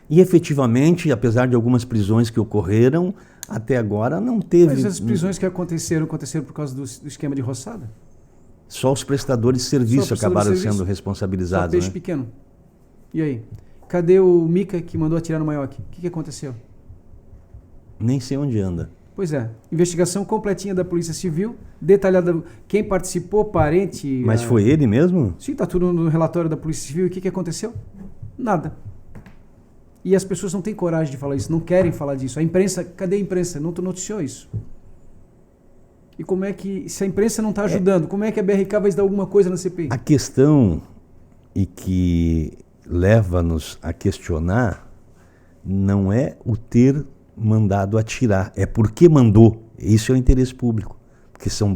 E efetivamente, apesar de algumas prisões que ocorreram, até agora não teve... Mas as prisões que aconteceram por causa do esquema de roçada. Só os prestadores de serviço acabaram sendo responsabilizados. Só peixe pequeno. E aí? Cadê o Mica que mandou atirar no Maioc? O que aconteceu? Nem sei onde anda. Pois é. Investigação completinha da Polícia Civil, detalhada quem participou, parente... Mas foi ele mesmo? Sim, está tudo no relatório da Polícia Civil. E o que aconteceu? Nada. E as pessoas não têm coragem de falar isso, não querem falar disso. A imprensa, cadê a imprensa? Não noticiou isso. E como é que, se a imprensa não está ajudando, como é que a BRK vai dar alguma coisa na CPI? A questão e que leva-nos a questionar não é o ter mandado atirar, é porque mandou. Isso é o interesse público. Porque são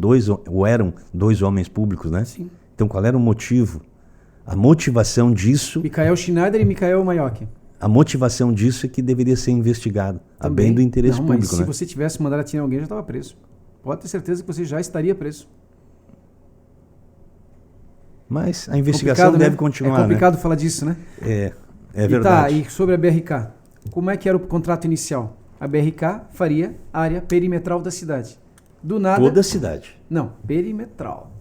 eram dois homens públicos, né? Sim. Então qual era o motivo? A motivação disso... Michael Schneider e Michael Maiocchi. A motivação disso é que deveria ser investigado, a bem do interesse não, público, mas né? se você tivesse mandado atirar alguém, já estava preso. Pode ter certeza que você já estaria preso. Mas a investigação deve continuar, É complicado falar disso, né? É verdade. E sobre a BRK, como é que era o contrato inicial? A BRK faria área perimetral da cidade. Do nada... Toda a cidade. Não, perimetral.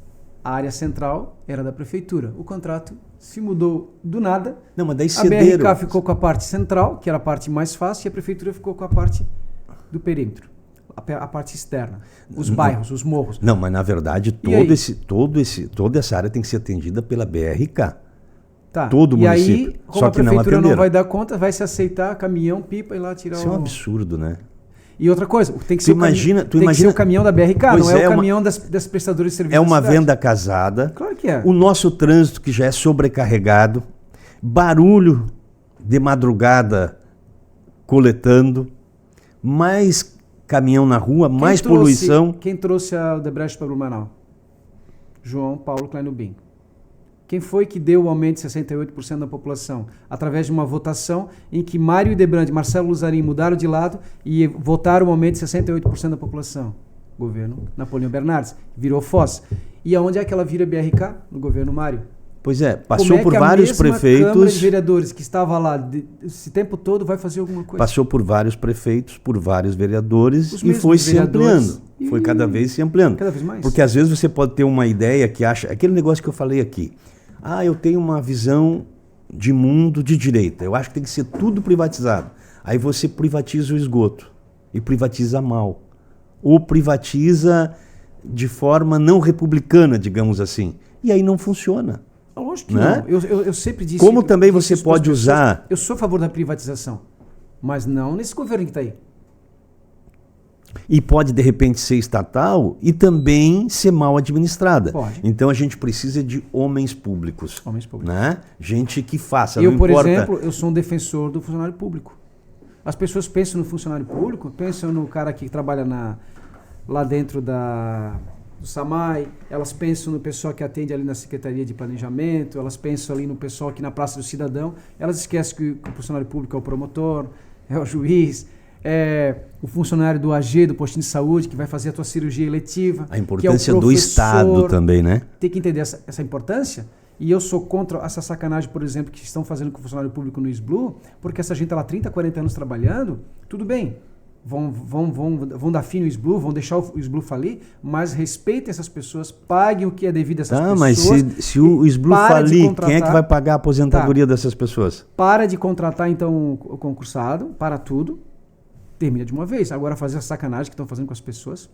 A área central era da prefeitura. O contrato se mudou do nada. Não, mas daí A BRK ficou com a parte central, que era a parte mais fácil, e a prefeitura ficou com a parte do perímetro. A parte externa. Os bairros, os morros. Não, mas na verdade toda essa área tem que ser atendida pela BRK. Tá. Todo o município. E aí, como Só a que não prefeitura não atenderam. vai dar conta, vai se aceitar caminhão, pipa e lá tirar Isso é um absurdo, né? E outra coisa, tem que Tu ser imagina- que ser o caminhão da BRK, Pois não é é, o caminhão das prestadoras de serviço É uma da cidade. venda casada. Claro que é. O nosso trânsito que já é sobrecarregado, barulho de madrugada coletando, mais caminhão na rua, mais poluição. Quem trouxe a Odebrecht para Blumenau? João Paulo Kleinubin. Quem foi que deu o aumento de 68% da população? Através de uma votação em que Mário Idebrand e Marcelo Luzarin mudaram de lado e votaram o aumento de 68% da população. Governo Napoleão Bernardes. Virou Foz. E aonde é que ela vira BRK? No governo Mário. Pois é, Como passou é por que vários a mesma Câmara de prefeitos. Vereadores que estava lá esse tempo todo vai fazer alguma coisa? Passou por vários prefeitos, por vários vereadores Os e mesmos foi se vereadores. ampliando. Foi cada vez se ampliando. Cada vez mais. Porque às vezes você pode ter uma ideia que acha... Aquele negócio que eu falei aqui. Eu tenho uma visão de mundo de direita. Eu acho que tem que ser tudo privatizado. Aí você privatiza o esgoto. E privatiza mal. Ou privatiza de forma não republicana, digamos assim. E aí não funciona. Lógico que Né? não. Eu sempre disse... Como também disse você isso pras pode pessoas. usar... Eu sou a favor da privatização. Mas não nesse governo que está aí. E pode, de repente, ser estatal e também ser mal administrada. Pode. Então a gente precisa de homens públicos. Homens públicos. Né? Gente que faça. Eu, não por importa. exemplo, eu sou um defensor do funcionário público. As pessoas pensam no funcionário público, pensam no cara que trabalha lá dentro do SAMAI, elas pensam no pessoal que atende ali na Secretaria de Planejamento, elas pensam ali no pessoal aqui na Praça do Cidadão, elas esquecem que o funcionário público é o promotor, é o juiz, é o funcionário do AG, do postinho de saúde, que vai fazer a tua cirurgia eletiva. A importância do Estado também, né? Tem que entender essa importância. E eu sou contra essa sacanagem, por exemplo, que estão fazendo com o funcionário público no SBLU, porque essa gente está lá 30, 40 anos trabalhando, tudo bem, vão dar fim no SBLU, vão deixar o SBLU falir, mas respeitem essas pessoas, paguem o que é devido a essas pessoas. Mas se o SBLU falir, quem é que vai pagar a aposentadoria dessas pessoas? Para de contratar, então, o concursado, para tudo, termina de uma vez. Agora fazer a sacanagem que estão fazendo com as pessoas.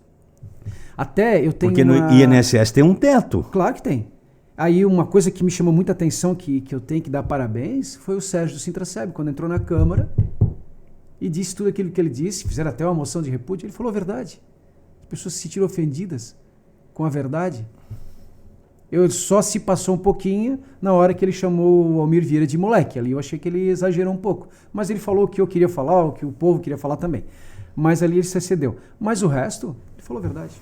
Até eu tenho Porque no INSS tem um teto. Claro que tem. Aí uma coisa que me chamou muita atenção, que eu tenho que dar parabéns, foi o Sérgio do Sintraceb, quando entrou na Câmara e disse tudo aquilo que ele disse, fizeram até uma moção de repúdio, ele falou a verdade. As pessoas se sentiram ofendidas com a verdade. Só se passou um pouquinho na hora que ele chamou o Almir Vieira de moleque. Ali eu achei que ele exagerou um pouco. Mas ele falou o que eu queria falar, o que o povo queria falar também. Mas ali ele se excedeu. Mas o resto, ele falou a verdade.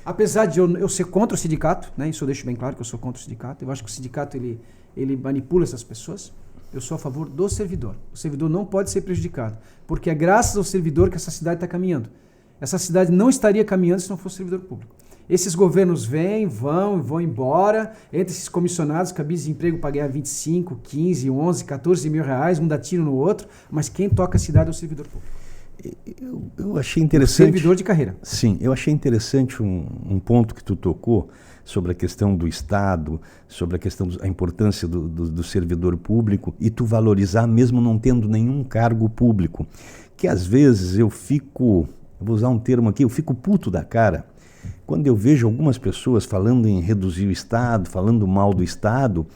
Apesar de eu ser contra o sindicato, né? Isso eu deixo bem claro que eu sou contra o sindicato. Eu acho que o sindicato ele manipula essas pessoas. Eu sou a favor do servidor. O servidor não pode ser prejudicado. Porque é graças ao servidor que essa cidade está caminhando. Essa cidade não estaria caminhando se não fosse servidor público. Esses governos vêm, vão embora, entre esses comissionados, cabis de emprego para ganhar 25, 15, 11, 14 mil reais, um dá tiro no outro, mas quem toca a cidade é o servidor público. Eu achei interessante... Servidor de carreira. Sim, eu achei interessante um ponto que tu tocou sobre a questão do Estado, sobre a questão da importância do servidor público e tu valorizar mesmo não tendo nenhum cargo público. Que às vezes eu fico eu vou usar um termo aqui, eu fico puto da cara quando eu vejo algumas pessoas falando em reduzir o Estado, falando mal do Estado,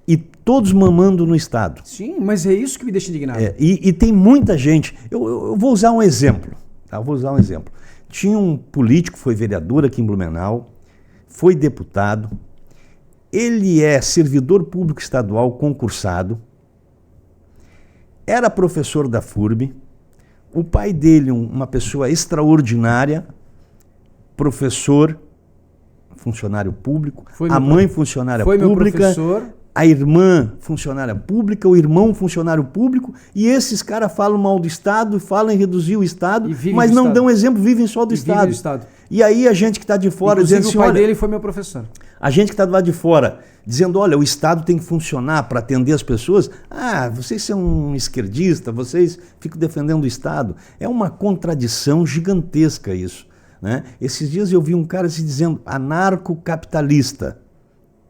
e todos mamando no Estado. Sim, mas é isso que me deixa indignado. E tem muita gente. Eu vou usar um exemplo. Tá? Eu vou usar um exemplo. Tinha um político, foi vereador aqui em Blumenau, foi deputado, ele é servidor público estadual concursado, era professor da FURB, o pai dele, uma pessoa extraordinária, professor, funcionário público, a mãe funcionária pública, meu professor. A irmã funcionária pública, o irmão funcionário público, e esses caras falam mal do Estado, falam em reduzir o Estado, mas não dão exemplo, vivem só do Estado. E aí a gente que está de fora inclusive, dizendo assim, o pai olha, dele foi meu professor. A gente que está do lado de fora dizendo, olha, o Estado tem que funcionar para atender as pessoas. Vocês são um esquerdista, vocês ficam defendendo o Estado. É uma contradição gigantesca isso. Né? Esses dias eu vi um cara se dizendo anarcocapitalista.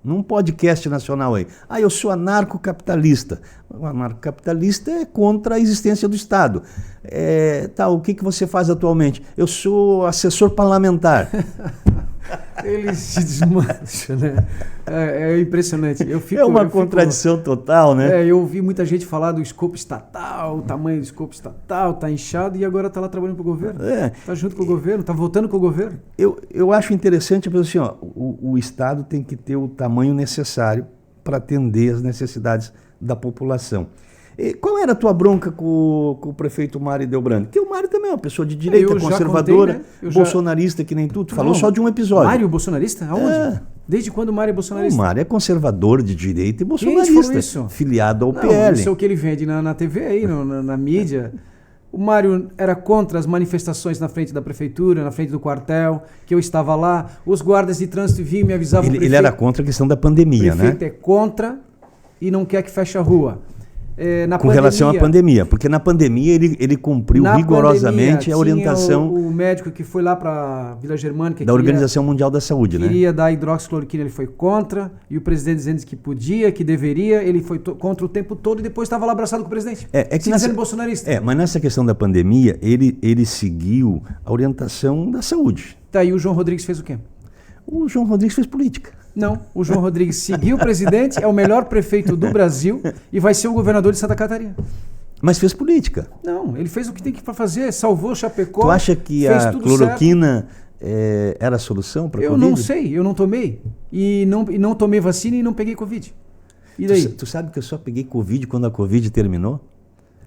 Num podcast nacional aí. Eu sou anarcocapitalista. O anarcocapitalista é contra a existência do Estado. O que você faz atualmente? Eu sou assessor parlamentar. Ele se desmancha, né? É impressionante. É uma contradição total, né? Eu ouvi muita gente falar do escopo estatal, o tamanho do escopo estatal, tá inchado e agora tá lá trabalhando pro governo. Tá junto com o governo, tá votando com o governo. Eu acho interessante, assim, o Estado tem que ter o tamanho necessário para atender as necessidades da população. E qual era a tua bronca com o prefeito Mário Delbrando? Porque o Mário também é uma pessoa de direita, conservadora, contei, né? Bolsonarista, que nem tu. Tu falou só de um episódio. Mário bolsonarista? Aonde? Desde quando o Mário é bolsonarista? O Mário é conservador de direita e bolsonarista. Isso? Filiado ao PL. Isso é o que ele vende na TV aí, na mídia. O Mário era contra as manifestações na frente da prefeitura, na frente do quartel, que eu estava lá. Os guardas de trânsito vinham e me avisavam. Ele era contra a questão da pandemia, né? O prefeito é contra e não quer que feche a rua. Com relação à pandemia, porque na pandemia ele cumpriu rigorosamente a orientação... O médico que foi lá para Vila Germânica... Da Organização Mundial da Saúde, né? Queria dar hidroxicloroquina, ele foi contra, e o presidente dizendo que podia, que deveria, ele foi contra o tempo todo e depois estava lá abraçado com o presidente, dizendo bolsonarista. Mas nessa questão da pandemia, ele seguiu a orientação da saúde. Tá, e o João Rodrigues fez o quê? O João Rodrigues fez política. Não, o João Rodrigues seguiu o presidente, é o melhor prefeito do Brasil e vai ser o governador de Santa Catarina. Mas fez política. Não, ele fez o que tem que fazer, salvou Chapecó. Tu acha que a cloroquina era a solução para a Covid? Eu não sei, eu não tomei. E não tomei vacina e não peguei Covid. E daí? Tu sabe que eu só peguei Covid quando a Covid terminou?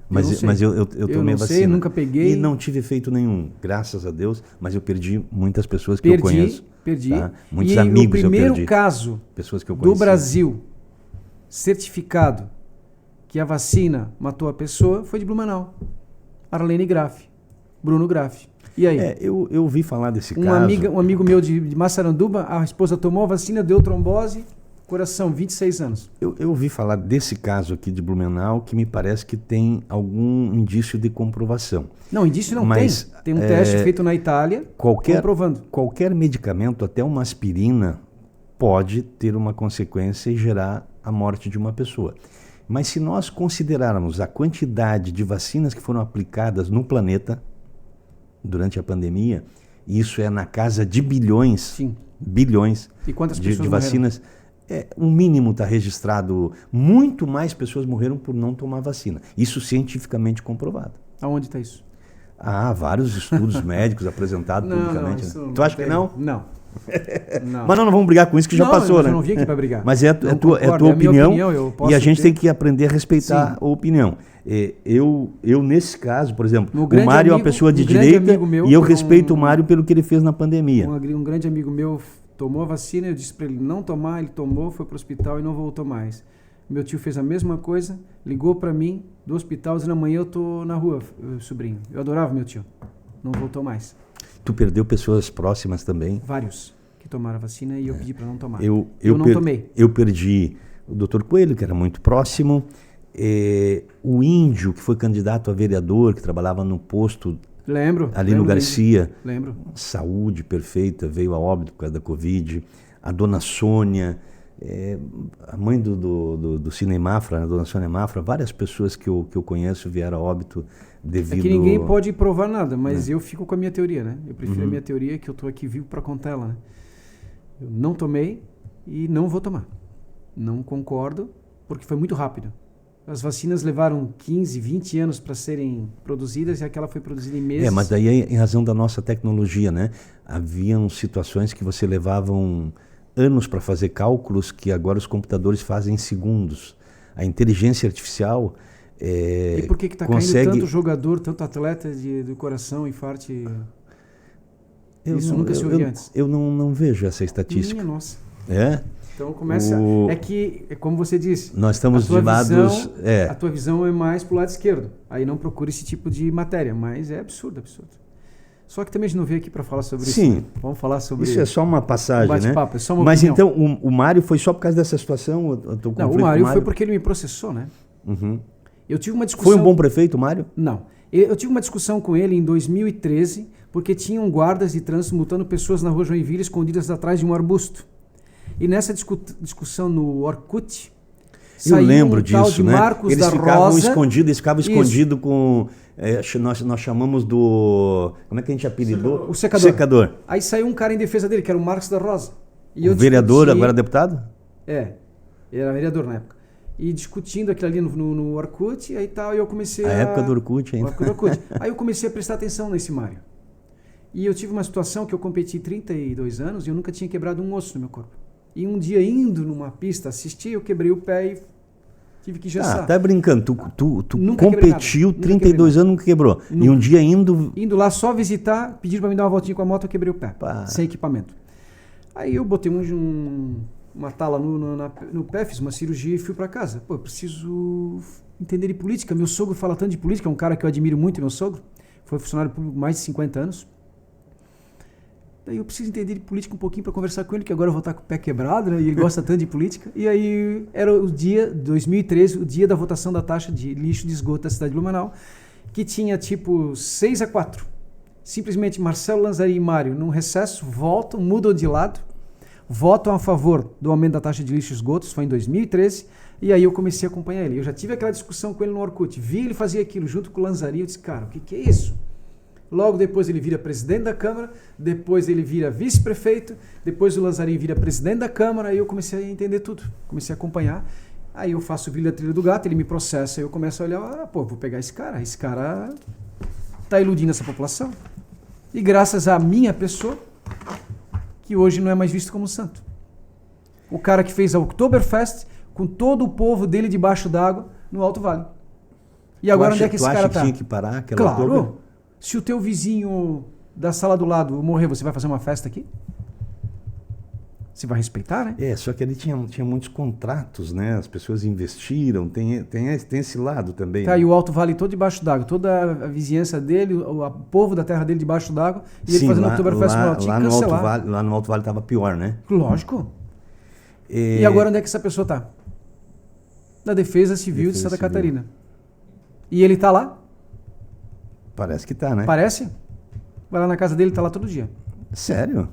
Mas eu tomei vacina. Sei, nunca peguei. E não tive efeito nenhum, graças a Deus, mas eu perdi muitas pessoas que eu conheço. Perdi. Tá? Muitos amigos eu perdi. O primeiro caso pessoas que eu do Brasil certificado que a vacina matou a pessoa foi de Blumenau. Arlene Graff, Bruno Graff. E aí? Eu ouvi falar desse caso. Um amigo meu de Massaranduba, a esposa tomou a vacina, deu trombose, coração, 26 anos. Eu ouvi falar desse caso aqui de Blumenau que me parece que tem algum indício de comprovação. Não, indício não tem. Tem um teste feito na Itália comprovando. Qualquer medicamento, até uma aspirina, pode ter uma consequência e gerar a morte de uma pessoa. Mas se nós considerarmos a quantidade de vacinas que foram aplicadas no planeta durante a pandemia, isso é na casa de bilhões. Sim. Bilhões e quantas pessoas de vacinas. O mínimo está registrado, muito mais pessoas morreram por não tomar vacina. Isso cientificamente comprovado. Aonde está isso? Vários estudos médicos apresentados publicamente. Não, tu acha que não? Não. Mas nós não vamos brigar com isso que já passou, né? Eu não vim aqui para brigar. Mas é a tua opinião e a gente tem que aprender a respeitar a opinião. Eu, nesse caso, por exemplo, o Mário é uma pessoa de direita e eu respeito o Mário pelo que ele fez na pandemia. Um grande amigo meu tomou a vacina, eu disse para ele não tomar, ele tomou, foi para o hospital e não voltou mais. Meu tio fez a mesma coisa, ligou para mim do hospital, dizendo amanhã eu tô na rua, sobrinho. Eu adorava meu tio, não voltou mais. Tu perdeu pessoas próximas também? Vários que tomaram a vacina e eu pedi para não tomar. Eu não tomei. Eu perdi o Dr. Coelho, que era muito próximo, o índio, que foi candidato a vereador, que trabalhava no posto ali no Garcia. Lembro. Saúde perfeita, veio a óbito por causa da Covid. A dona Sônia, A mãe do Cine Mafra, a dona Sônia Mafra, várias pessoas que eu conheço vieram a óbito devido... É que ninguém pode provar nada, mas eu fico com a minha teoria, né? Eu prefiro a minha teoria, que eu estou aqui vivo para contar ela, né? Eu não tomei e não vou tomar. Não concordo, porque foi muito rápido. As vacinas levaram 15, 20 anos para serem produzidas e aquela foi produzida em meses. Mas daí é em razão da nossa tecnologia, né? Haviam situações que você levavam anos para fazer cálculos que agora os computadores fazem em segundos. A inteligência artificial E por que está caindo tanto jogador, tanto atleta do coração, infarte? Isso nunca se ouviu antes. Eu não vejo essa estatística. Minha nossa. É? Então começa... É que, como você disse... Nós estamos de lados... A tua visão é mais pro lado esquerdo. Aí não procura esse tipo de matéria. Mas é absurdo. Só que também a gente não veio aqui para falar sobre isso. Sim. Vamos falar sobre... Isso é só uma passagem, né? É só uma Mas opinião. então, o Mário foi só por causa dessa situação? Não, o Mário foi porque ele me processou, né? Uhum. Eu tive uma discussão... Foi um bom prefeito, o Mário? Não. Eu tive uma discussão com ele em 2013, porque tinham guardas de trânsito multando pessoas na rua Joinville escondidas atrás de um arbusto. E nessa discussão no Orkut, eu lembro disso, tal de né? Marcos Eles da ficavam Rosa. escondidos, com... nós chamamos do... Como é que a gente apelidou? O secador. Aí saiu um cara em defesa dele, que era o Marcos da Rosa. E o vereador, agora deputado? Ele era vereador na época. E discutindo aquilo ali no Orkut, aí tal, e eu comecei a época do Orkut ainda. Aí eu comecei a prestar atenção nesse Mário. E eu tive uma situação que eu competi 32 anos e eu nunca tinha quebrado um osso no meu corpo. E um dia, indo numa pista assistir, eu quebrei o pé e tive que engessar. Tá brincando. Tu competiu 32 anos e nunca quebrou. Nunca. E um dia indo lá só visitar, pediram para me dar uma voltinha com a moto, eu quebrei o pé. Sem equipamento. Aí eu botei uma tala no pé, fiz uma cirurgia e fui para casa. Eu preciso entender de política. Meu sogro fala tanto de política, é um cara que eu admiro muito, meu sogro. Foi funcionário público mais de 50 anos. Daí eu preciso entender de política um pouquinho para conversar com ele, que agora eu vou estar com o pé quebrado, né? E ele gosta tanto de política. E aí era o dia, 2013, o dia da votação da taxa de lixo de esgoto da cidade de Blumenau, que tinha tipo 6-4. Simplesmente Marcelo Lanzarin e Mário, num recesso, mudam de lado, votam a favor do aumento da taxa de lixo de esgoto, isso foi em 2013, e aí eu comecei a acompanhar ele. Eu já tive aquela discussão com ele no Orkut, vi ele fazer aquilo junto com o Lanzarin, eu disse, cara, o que é isso? Logo depois ele vira presidente da Câmara, depois ele vira vice-prefeito, depois o Lanzarin vira presidente da Câmara, aí eu comecei a entender tudo, comecei a acompanhar. Aí eu faço o vídeo da trilha do gato, ele me processa, aí eu começo a olhar, vou pegar esse cara tá iludindo essa população. E graças à minha pessoa, que hoje não é mais visto como santo. O cara que fez a Oktoberfest com todo o povo dele debaixo d'água no Alto Vale. E agora onde é que esse cara tá? Tinha que parar aquela Claro! Se o teu vizinho da sala do lado morrer, você vai fazer uma festa aqui? Você vai respeitar, né? Só que ele tinha muitos contratos, né? As pessoas investiram, tem esse lado também. Tá, né? E o Alto Vale todo debaixo d'água, toda a vizinhança dele, o povo da terra dele debaixo d'água, e ele fazendo Oktoberfest no Alto, tinha que cancelar. Lá no Alto Vale estava pior, né? Lógico. E agora onde é que essa pessoa tá? Na Defesa Civil de Santa Catarina. E ele tá lá? Parece que tá, né? Parece? Vai lá na casa dele, tá lá todo dia. Sério?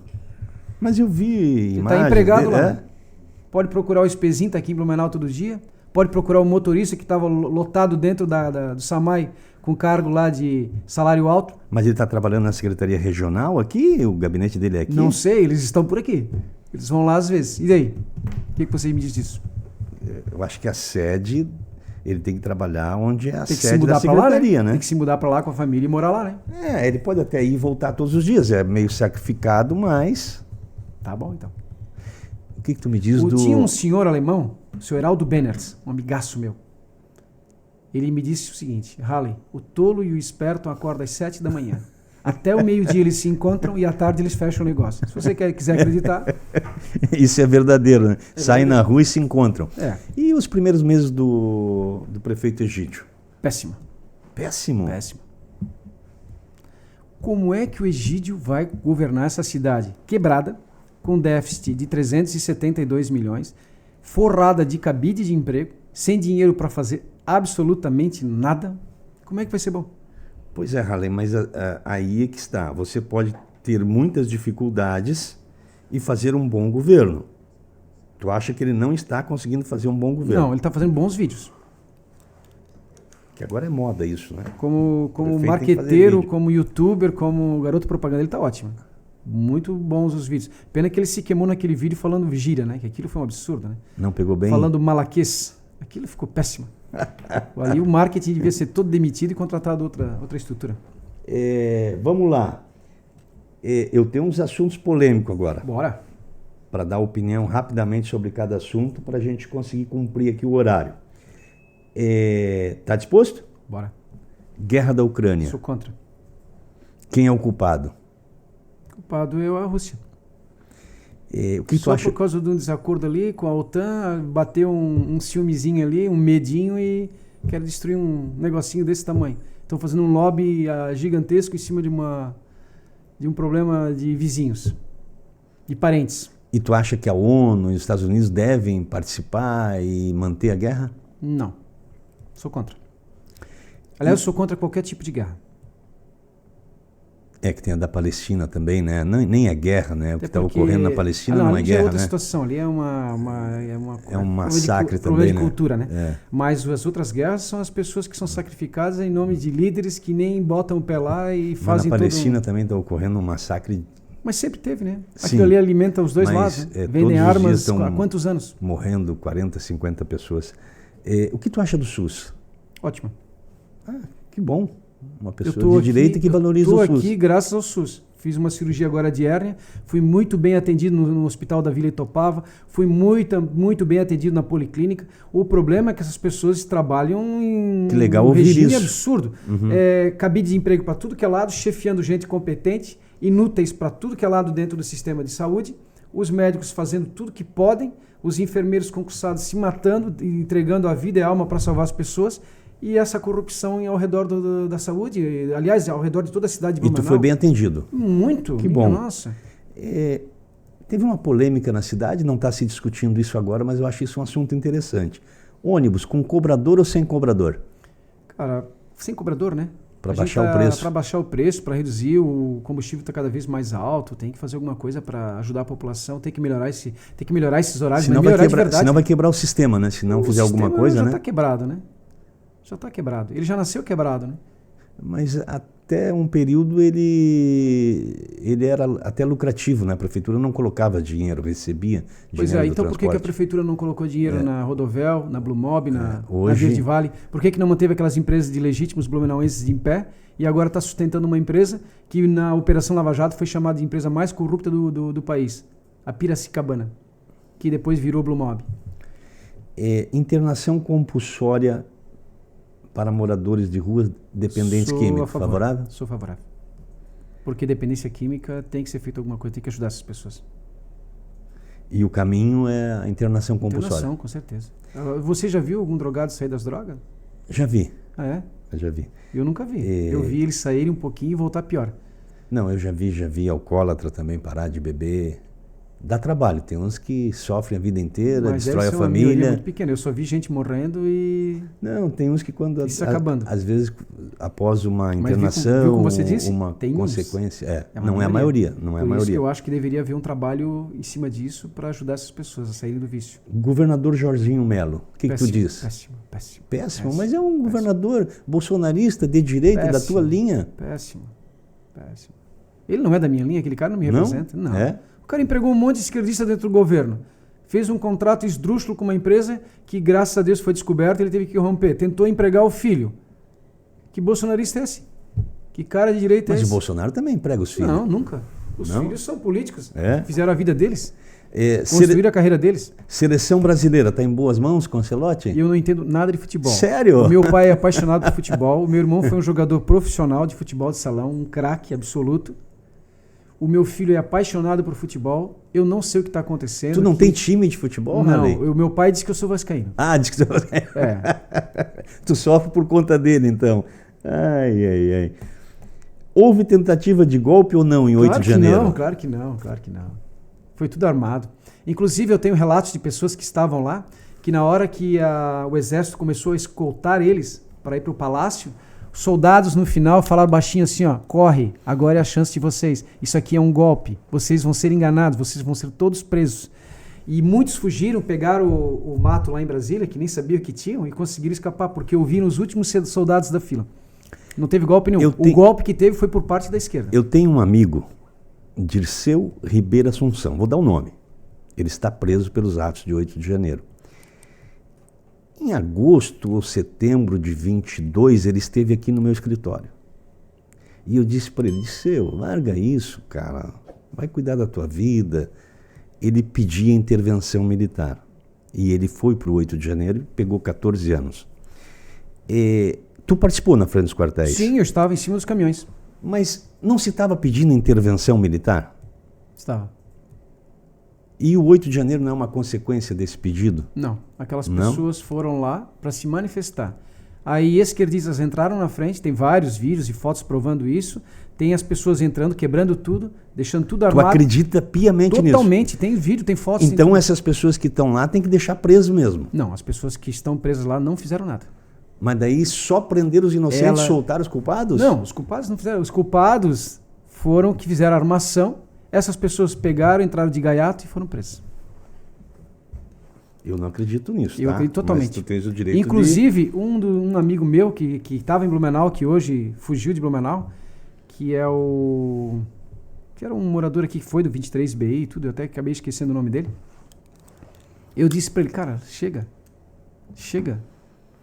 Mas eu vi imagens. Ele tá empregado lá. Pode procurar o Espezinho, tá aqui em Blumenau todo dia. Pode procurar o motorista que estava lotado dentro do Samai com cargo lá de salário alto. Mas ele está trabalhando na Secretaria Regional aqui? O gabinete dele é aqui? Não sei, eles estão por aqui. Eles vão lá às vezes. E daí? O que você me diz disso? Eu acho que a sede... Ele tem que trabalhar onde é a sede da secretaria, lá, né? Tem que se mudar para lá com a família e morar lá, né? Ele pode até ir e voltar todos os dias. É meio sacrificado, mas... Tá bom, então. O que tu me diz Tinha um senhor alemão, o senhor Heraldo Bennerts, um amigaço meu. Ele me disse o seguinte, Halley, o tolo e o esperto acordam às 7 da manhã. Até o meio-dia eles se encontram e à tarde eles fecham o negócio. Se você quiser acreditar... Isso é verdadeiro, né? Saem na rua e se encontram. E os primeiros meses do prefeito Egídio? Péssimo. Péssimo? Péssimo. Como é que o Egídio vai governar essa cidade quebrada, com déficit de 372 milhões, forrada de cabide de emprego, sem dinheiro para fazer absolutamente nada? Como é que vai ser bom? Pois é, Halley, mas aí é que está. Você pode ter muitas dificuldades e fazer um bom governo. Tu acha que ele não está conseguindo fazer um bom governo? Não, ele está fazendo bons vídeos. Que agora é moda isso, né? Como marqueteiro, como youtuber, como garoto propaganda, ele está ótimo. Muito bons os vídeos. Pena que ele se queimou naquele vídeo falando gíria, né? Que aquilo foi um absurdo, né? Não pegou bem? Falando malaquês. Aquilo ficou péssimo. Ali o marketing devia ser todo demitido e contratado outra estrutura. Vamos lá. Eu tenho uns assuntos polêmicos agora. Bora. Para dar opinião rapidamente sobre cada assunto, para a gente conseguir cumprir aqui o horário. Tá disposto? Bora. Guerra da Ucrânia. Sou contra. Quem é o culpado? O culpado é a Rússia. O que tu acha? Só por causa de um desacordo ali com a OTAN, bateu um ciúmezinho ali, um medinho e quer destruir um negocinho desse tamanho. Estão fazendo um lobby gigantesco em cima de um problema de vizinhos, de parentes. E tu acha que a ONU e os Estados Unidos devem participar e manter a guerra? Não. Sou contra. Aliás, eu sou contra qualquer tipo de guerra. Que tem a da Palestina também, né? Nem é guerra, né? O que está ocorrendo na Palestina não é guerra, né? É outra situação, ali é um massacre também, problema de cultura, né? Mas as outras guerras são as pessoas que são sacrificadas em nome de líderes que nem botam o pé lá e fazem na Palestina também está ocorrendo um massacre. Mas sempre teve, né? Sim, aquilo ali alimenta os dois lados, né? Vendem armas há quantos anos? Morrendo 40, 50 pessoas. O que tu acha do SUS? Ótimo. Que bom. Uma pessoa de direita que valoriza o SUS. Estou aqui graças ao SUS. Fiz uma cirurgia agora de hérnia, fui muito bem atendido no Hospital da Vila Itopava, fui muito bem atendido na Policlínica. O problema é que essas pessoas trabalham em um regime absurdo. Uhum. Cabide de emprego para tudo que é lado, chefiando gente competente, inúteis para tudo que é lado dentro do sistema de saúde, os médicos fazendo tudo que podem, os enfermeiros concursados se matando, entregando a vida e a alma para salvar as pessoas. E essa corrupção ao redor da saúde, aliás, ao redor de toda a cidade de Blumenau. E tu foi bem atendido? Muito. Que bom. Nossa. Teve uma polêmica na cidade, não está se discutindo isso agora, mas eu acho isso um assunto interessante. Ônibus com cobrador ou sem cobrador? Cara, sem cobrador, né? Para baixar o preço. Para baixar o preço, para reduzir, o combustível está cada vez mais alto, tem que fazer alguma coisa para ajudar a população, tem que melhorar esses horários, senão vai quebrar o sistema, né? Se não fizer alguma coisa, já né? Já está quebrado, né? Já está quebrado. Ele já nasceu quebrado, né? Mas até um período ele era até lucrativo, né? A prefeitura não colocava dinheiro, recebia dinheiro Pois do então por que a prefeitura não colocou dinheiro na Rodovel, na Blumob, na Verde Vale? Por que não manteve aquelas empresas de legítimos blumenauenses em pé e agora está sustentando uma empresa que na Operação Lava Jato foi chamada de empresa mais corrupta do país, a Piracicabana, que depois virou Blumob? Internação compulsória para moradores de ruas dependentes químicos, favorável? Sou favorável. Porque dependência química tem que ser feita alguma coisa, tem que ajudar essas pessoas. E o caminho é a internação compulsória? Internação, com certeza. Você já viu algum drogado sair das drogas? Já vi. Ah, é? Eu já vi. Eu nunca vi. Eu vi eles saírem um pouquinho e voltar pior. Não, eu já vi alcoólatra também parar de beber. Dá trabalho, tem uns que sofrem a vida inteira, destrói a família. Muito pequeno. Eu só vi gente morrendo e... Não, tem uns que quando... se acabando. Às vezes, após uma internação, viu como você disse? uma tem consequência... Não é a maioria. Não é a maioria. Isso que eu acho que deveria haver um trabalho em cima disso para ajudar essas pessoas a saírem do vício. Governador Jorginho Melo, o que tu diz? Péssimo. Mas é um governador bolsonarista de direita, da tua linha. Péssimo. Ele não é da minha linha, aquele cara não me representa. Não. O cara empregou um monte de esquerdista dentro do governo. Fez um contrato esdrúxulo com uma empresa que, graças a Deus, foi descoberta e ele teve que romper. Tentou empregar o filho. Que bolsonarista é esse? Que cara de direita é esse? Mas o Bolsonaro também emprega os filhos. Não, nunca. Os filhos são políticos. É? Fizeram a vida deles. Construíram a carreira deles. Seleção brasileira está em boas mãos com o Ancelotti? E eu não entendo nada de futebol. Sério? O meu pai é apaixonado por futebol. O meu irmão foi um jogador profissional de futebol de salão, um craque absoluto. O meu filho é apaixonado por futebol. Eu não sei o que está acontecendo. Tu não tem time de futebol, Harley? Não, o meu pai disse que eu sou vascaíno. Diz que tu é vascaíno. Tu sofre por conta dele, então. Ai. Houve tentativa de golpe ou não em 8 de janeiro? Não, claro que não. Foi tudo armado. Inclusive, eu tenho relatos de pessoas que estavam lá, que na hora que o exército começou a escoltar eles para ir para o palácio, soldados no final falaram baixinho assim, corre, agora é a chance de vocês. Isso aqui é um golpe. Vocês vão ser enganados, vocês vão ser todos presos. E muitos fugiram, pegaram o mato lá em Brasília, que nem sabiam que tinham, e conseguiram escapar, porque ouviram os últimos soldados da fila. Não teve golpe nenhum. O golpe que teve foi por parte da esquerda. Eu tenho um amigo, Dirceu Ribeiro Assunção, vou dar o nome. Ele está preso pelos atos de 8 de janeiro. Em agosto ou setembro de 22, ele esteve aqui no meu escritório. E eu disse para ele, Dirceu, larga isso, cara, vai cuidar da tua vida. Ele pedia intervenção militar. E ele foi para o 8 de janeiro e pegou 14 anos. Tu participou na frente dos quartéis? Sim, eu estava em cima dos caminhões. Mas não se estava pedindo intervenção militar? Estava. E o 8 de janeiro não é uma consequência desse pedido? Não. Aquelas pessoas foram lá para se manifestar. Aí esquerdistas entraram na frente, tem vários vídeos e fotos provando isso. Tem as pessoas entrando, quebrando tudo, deixando tudo armado. Tu acredita piamente nisso? Totalmente, tem vídeo, tem fotos. Então tem essas pessoas que estão lá têm que deixar preso mesmo? Não, as pessoas que estão presas lá não fizeram nada. Mas daí só prenderam os inocentes e soltaram os culpados? Não, os culpados não fizeram. Os culpados foram que fizeram a armação. Essas pessoas pegaram, entraram de gaiato e foram presas. Eu não acredito nisso, Eu tá? acredito totalmente. Mas tu tens o direito Inclusive, um amigo meu que estava em Blumenau, que hoje fugiu de Blumenau, que era um morador aqui que foi do 23BI e tudo, eu até acabei esquecendo o nome dele. Eu disse para ele, cara, chega.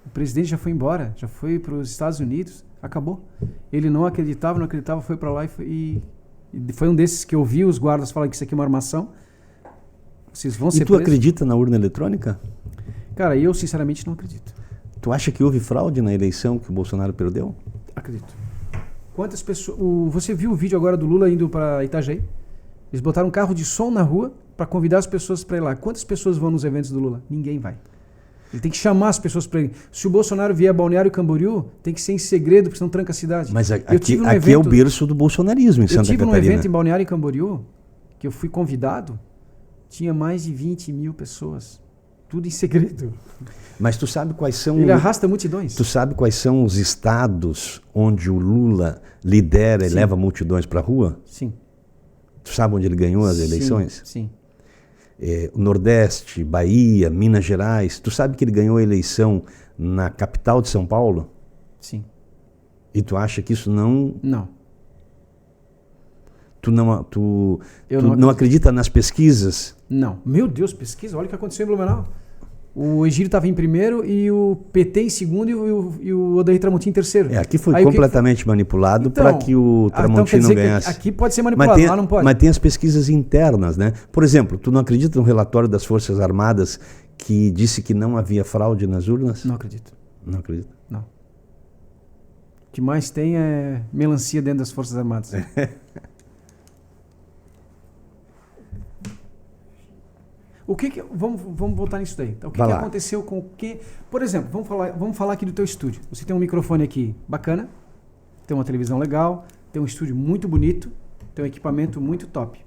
O presidente já foi embora, já foi para os Estados Unidos, acabou. Ele não acreditava, foi para lá e foi um desses que eu vi os guardas falar que isso aqui é uma armação. Vocês vão ser E tu acredita na urna eletrônica? Cara, eu sinceramente não acredito. Tu acha que houve fraude na eleição que o Bolsonaro perdeu? Acredito. Quantas pessoas... Você viu o vídeo agora do Lula indo para Itajaí? Eles botaram um carro de som na rua para convidar as pessoas para ir lá. Quantas pessoas vão nos eventos do Lula? Ninguém vai. Ele tem que chamar as pessoas para ir. Se o Bolsonaro vier a Balneário Camboriú, tem que ser em segredo, porque senão tranca a cidade. Mas aqui é o berço do bolsonarismo em Santa Catarina. Eu tive num evento em Balneário Camboriú, que eu fui convidado, tinha mais de 20 mil pessoas. Tudo em segredo. Mas tu sabe quais são... Ele arrasta multidões. Tu sabe quais são os estados onde o Lula lidera e leva multidões para a rua? Sim. Tu sabe onde ele ganhou as eleições? Sim. O Nordeste, Bahia, Minas Gerais. Tu sabe que ele ganhou a eleição na capital de São Paulo? Sim. E tu acha que isso não... Não. Tu não acredita nas pesquisas? Não. Meu Deus, pesquisa. Olha o que aconteceu em Blumenau. O Egídio estava em primeiro e o PT em segundo e o Odair Tramontim em terceiro. Aqui foi completamente manipulado para que o Tramontim não ganhasse. Aqui pode ser manipulado, lá não pode. Mas tem as pesquisas internas, né? Por exemplo, tu não acredita no relatório das Forças Armadas que disse que não havia fraude nas urnas? Não acredito. Não acredito? Não. O que mais tem é melancia dentro das Forças Armadas. Vamos voltar nisso daí. Então, o que aconteceu com o que... Por exemplo, vamos falar aqui do teu estúdio. Você tem um microfone aqui bacana, tem uma televisão legal, tem um estúdio muito bonito, tem um equipamento muito top.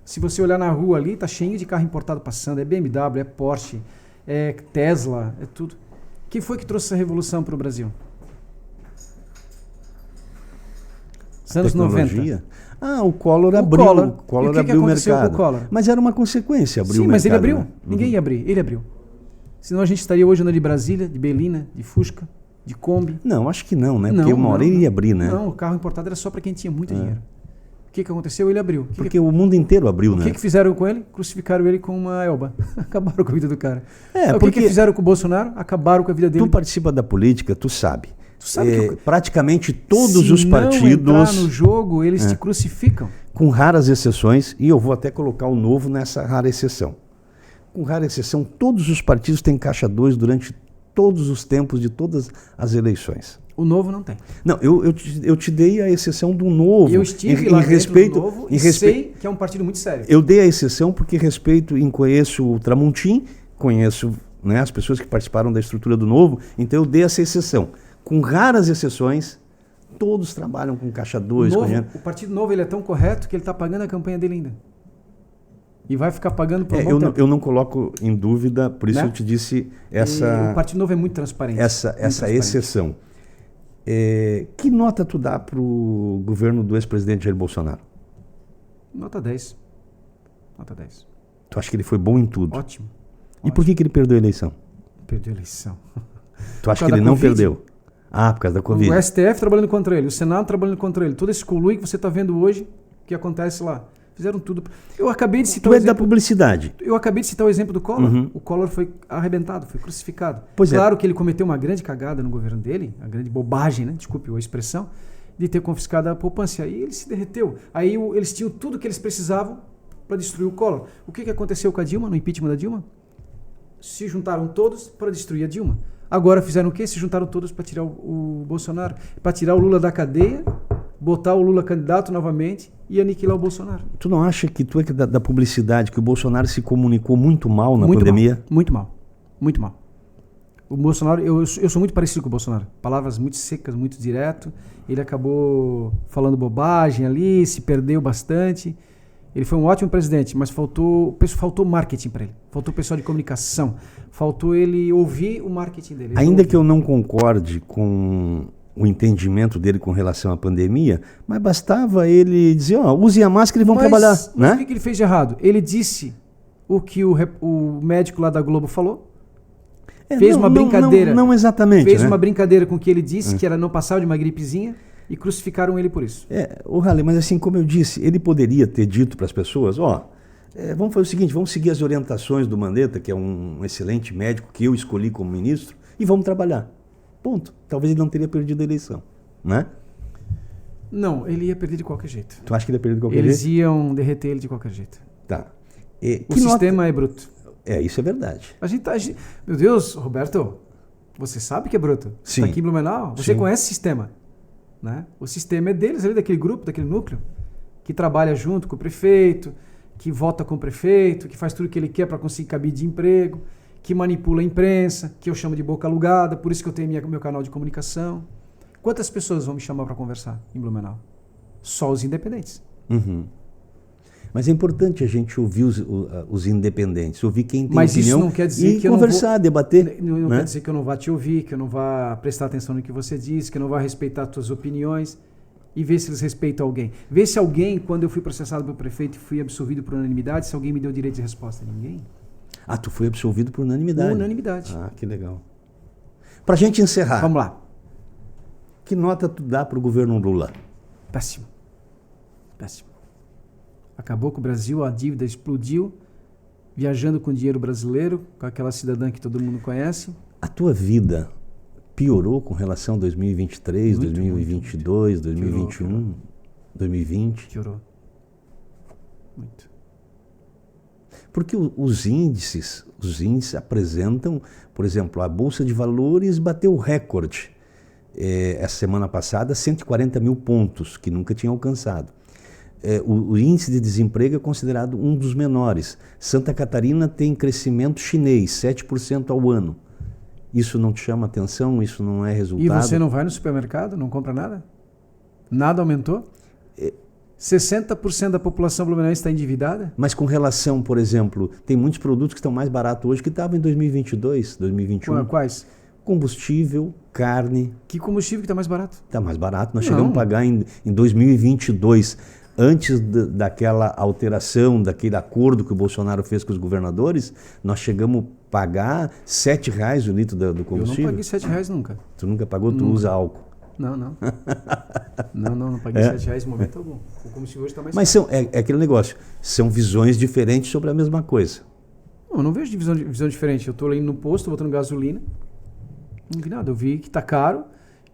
Se você olhar na rua ali, tá cheio de carro importado passando, é BMW, é Porsche, é Tesla, é tudo. Quem foi que trouxe essa revolução para o Brasil? Os anos 90. O Collor abriu o mercado. Com o Collor? Mas era uma consequência abrir o mercado. Sim, mas ele abriu. Né? Ninguém ia abrir. Ele abriu. Senão a gente estaria hoje andando de Brasília, de Belina, de Fusca, de Kombi. Não, acho que não, né? Porque uma hora ele ia abrir, né? Não, o carro importado era só para quem tinha muito dinheiro. O que aconteceu? Ele abriu. Porque o mundo inteiro abriu, né? O que fizeram com ele? Crucificaram ele com uma elba. Acabaram com a vida do cara. O porque que fizeram com o Bolsonaro? Acabaram com a vida dele. Tu participa da política, tu sabe. Que praticamente todos os partidos... Se não entrar no jogo, eles te crucificam. Com raras exceções, e eu vou até colocar o Novo nessa rara exceção. Com rara exceção, todos os partidos têm caixa 2 durante todos os tempos de todas as eleições. O Novo não tem. Não, eu te dei a exceção do Novo. Eu estive lá dentro do Novo e sei que é um partido muito sério. Eu dei a exceção porque respeito e conheço o Tramontim, conheço, né, as pessoas que participaram da estrutura do Novo, então eu dei essa exceção. Com raras exceções, todos trabalham com caixa 2. O Partido Novo ele é tão correto que ele está pagando a campanha dele ainda. E vai ficar pagando por um bom tempo. Eu não coloco em dúvida, por isso eu te disse essa... O Partido Novo é muito transparente. Essa exceção. Que nota tu dá para o governo do ex-presidente Jair Bolsonaro? Nota 10. Nota 10. Tu acha que ele foi bom em tudo? Ótimo. E por que ele perdeu a eleição? Perdeu a eleição. Tu acha que ele não perdeu? Ah, por causa da Covid. O STF trabalhando contra ele, o Senado trabalhando contra ele. Todo esse conluio que você está vendo hoje, que acontece lá. Fizeram tudo. Eu acabei de citar Tu é da publicidade. Eu acabei de citar o exemplo do Collor. Uhum. O Collor foi arrebentado, foi crucificado. Pois claro que ele cometeu uma grande cagada no governo dele, a grande bobagem, né? Desculpe a expressão, de ter confiscado a poupança. Aí ele se derreteu. Aí eles tinham tudo que eles precisavam para destruir o Collor. O que aconteceu com a Dilma, no impeachment da Dilma? Se juntaram todos para destruir a Dilma. Agora fizeram o quê? Se juntaram todos para tirar o Bolsonaro, para tirar o Lula da cadeia, botar o Lula candidato novamente e aniquilar o Bolsonaro. Tu não acha que tu é da publicidade, que o Bolsonaro se comunicou muito mal na pandemia? Muito mal. Muito mal. O Bolsonaro, eu sou muito parecido com o Bolsonaro. Palavras muito secas, muito direto. Ele acabou falando bobagem ali, se perdeu bastante. Ele foi um ótimo presidente, mas faltou marketing para ele. Faltou pessoal de comunicação. Faltou ele ouvir o marketing dele. Ainda que eu não concorde com o entendimento dele com relação à pandemia, mas bastava ele dizer, use a máscara e vão trabalhar. Mas o que ele fez de errado? Ele disse o que o médico lá da Globo falou. Fez uma brincadeira. Não exatamente. Fez uma brincadeira com o que ele disse, que era não passar de uma gripezinha. E crucificaram ele por isso. O Halley, mas assim como eu disse, ele poderia ter dito para as pessoas, vamos fazer o seguinte, vamos seguir as orientações do Mandetta, que é um excelente médico que eu escolhi como ministro, e vamos trabalhar. Ponto. Talvez ele não teria perdido a eleição, né? Não, ele ia perder de qualquer jeito. Tu acha que ele ia perder de qualquer jeito? Eles iam derreter ele de qualquer jeito. Tá. O sistema é bruto. Isso é verdade. Meu Deus, Roberto, você sabe que é bruto. Você está aqui em Blumenau, você conhece o sistema. Né? O sistema é deles, ali, daquele grupo, daquele núcleo, que trabalha junto com o prefeito, que vota com o prefeito, que faz tudo o que ele quer para conseguir cabide de emprego, que manipula a imprensa, que eu chamo de boca alugada, por isso que eu tenho meu canal de comunicação. Quantas pessoas vão me chamar para conversar em Blumenau? Só os independentes. Uhum. Mas é importante a gente ouvir os independentes, ouvir quem tem Mas opinião isso não quer dizer que eu conversar, não vou, debater. Não quer dizer que eu não vá te ouvir, que eu não vá prestar atenção no que você diz, que eu não vá respeitar as tuas opiniões e ver se eles respeitam alguém. Ver se alguém, quando eu fui processado pelo prefeito e fui absolvido por unanimidade, se alguém me deu direito de resposta. Ninguém. Ah, tu foi absolvido por unanimidade? Unanimidade. Ah, que legal. Pra gente encerrar. Vamos lá. Que nota tu dá pro governo Lula? Péssimo. Péssimo. Acabou com o Brasil, a dívida explodiu, viajando com dinheiro brasileiro, com aquela cidadã que todo mundo conhece. A tua vida piorou com relação a 2023, 2022, 2021, piorou. 2020? Piorou. Muito. Porque os índices apresentam, por exemplo, a Bolsa de Valores bateu recorde. Essa semana passada, 140 mil pontos, que nunca tinha alcançado. O índice de desemprego é considerado um dos menores. Santa Catarina tem crescimento chinês, 7% ao ano. Isso não te chama atenção? Isso não é resultado? E você não vai no supermercado, não compra nada? Nada aumentou? 60% da população blumenauense está endividada? Mas com relação, por exemplo, tem muitos produtos que estão mais baratos hoje que estavam em 2022, 2021. Quais? Combustível, carne. Que combustível que está mais barato? Está mais barato. Nós chegamos a pagar em 2022... Antes daquela alteração, daquele acordo que o Bolsonaro fez com os governadores, nós chegamos a pagar R$7 o litro do combustível. Eu não paguei R$7 nunca. Tu nunca pagou? Tu usa álcool? Não. não paguei R$7 em momento algum. O combustível hoje está mais caro. Mas é aquele negócio, são visões diferentes sobre a mesma coisa. Não, eu não vejo visão diferente. Eu estou indo no posto, botando gasolina, não vi nada. Eu vi que está caro,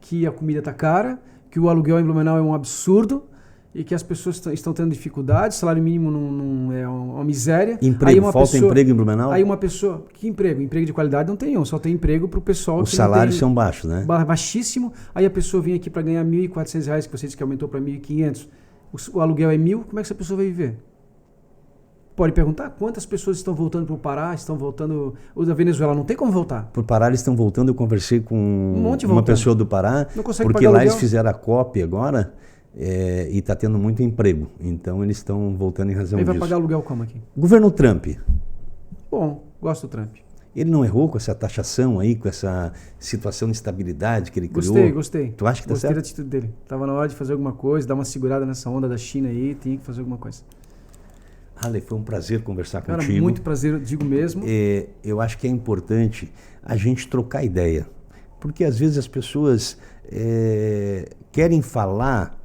que a comida está cara, que o aluguel em Blumenau é um absurdo, e que as pessoas estão tendo dificuldade, salário mínimo não é uma miséria. Emprego, falta emprego em Blumenau? Aí uma pessoa, que emprego? Emprego de qualidade não tem, só tem emprego para o pessoal Os salários são baixos, né? Baixíssimo. Aí a pessoa vem aqui para ganhar R$1.400, que você disse que aumentou para R$1.500. O aluguel é R$1.000, como é que essa pessoa vai viver? Pode perguntar quantas pessoas estão voltando para o Pará, estão voltando... O da Venezuela não tem como voltar. Para o Pará eles estão voltando, eu conversei com uma pessoa do Pará, porque lá eles fizeram a COP agora... e está tendo muito emprego, então eles estão voltando em razão disso. Ele vai pagar aluguel como aqui? Governo Trump. Bom, gosto do Trump. Ele não errou com essa taxação aí, com essa situação de estabilidade que ele criou? Gostei. Tu acha que tá certo? Gostei da atitude dele. Estava na hora de fazer alguma coisa, dar uma segurada nessa onda da China aí, tinha que fazer alguma coisa. Ale, foi um prazer conversar Cara, contigo. Muito prazer, eu digo mesmo. Eu acho que é importante a gente trocar ideia, porque às vezes as pessoas querem falar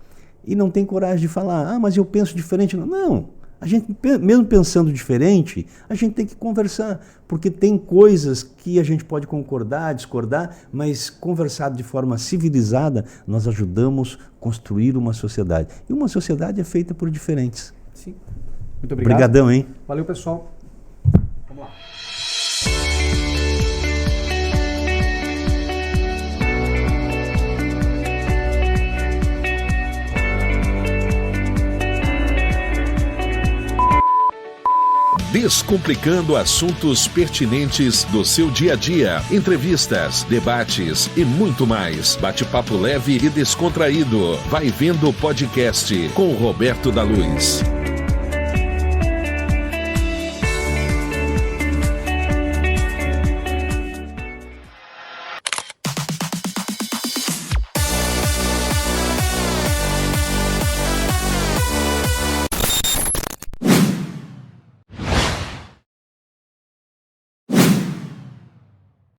e não tem coragem de falar. Mas eu penso diferente. Não, a gente, mesmo pensando diferente, a gente tem que conversar, porque tem coisas que a gente pode concordar, discordar, mas conversado de forma civilizada, nós ajudamos a construir uma sociedade. E uma sociedade é feita por diferentes. Sim. Muito obrigado. Obrigadão, hein? Valeu, pessoal. Vamos lá. Descomplicando assuntos pertinentes do seu dia a dia, entrevistas, debates e muito mais. Bate-papo leve e descontraído. Vai Vendo Podcast com Roberto da Luz.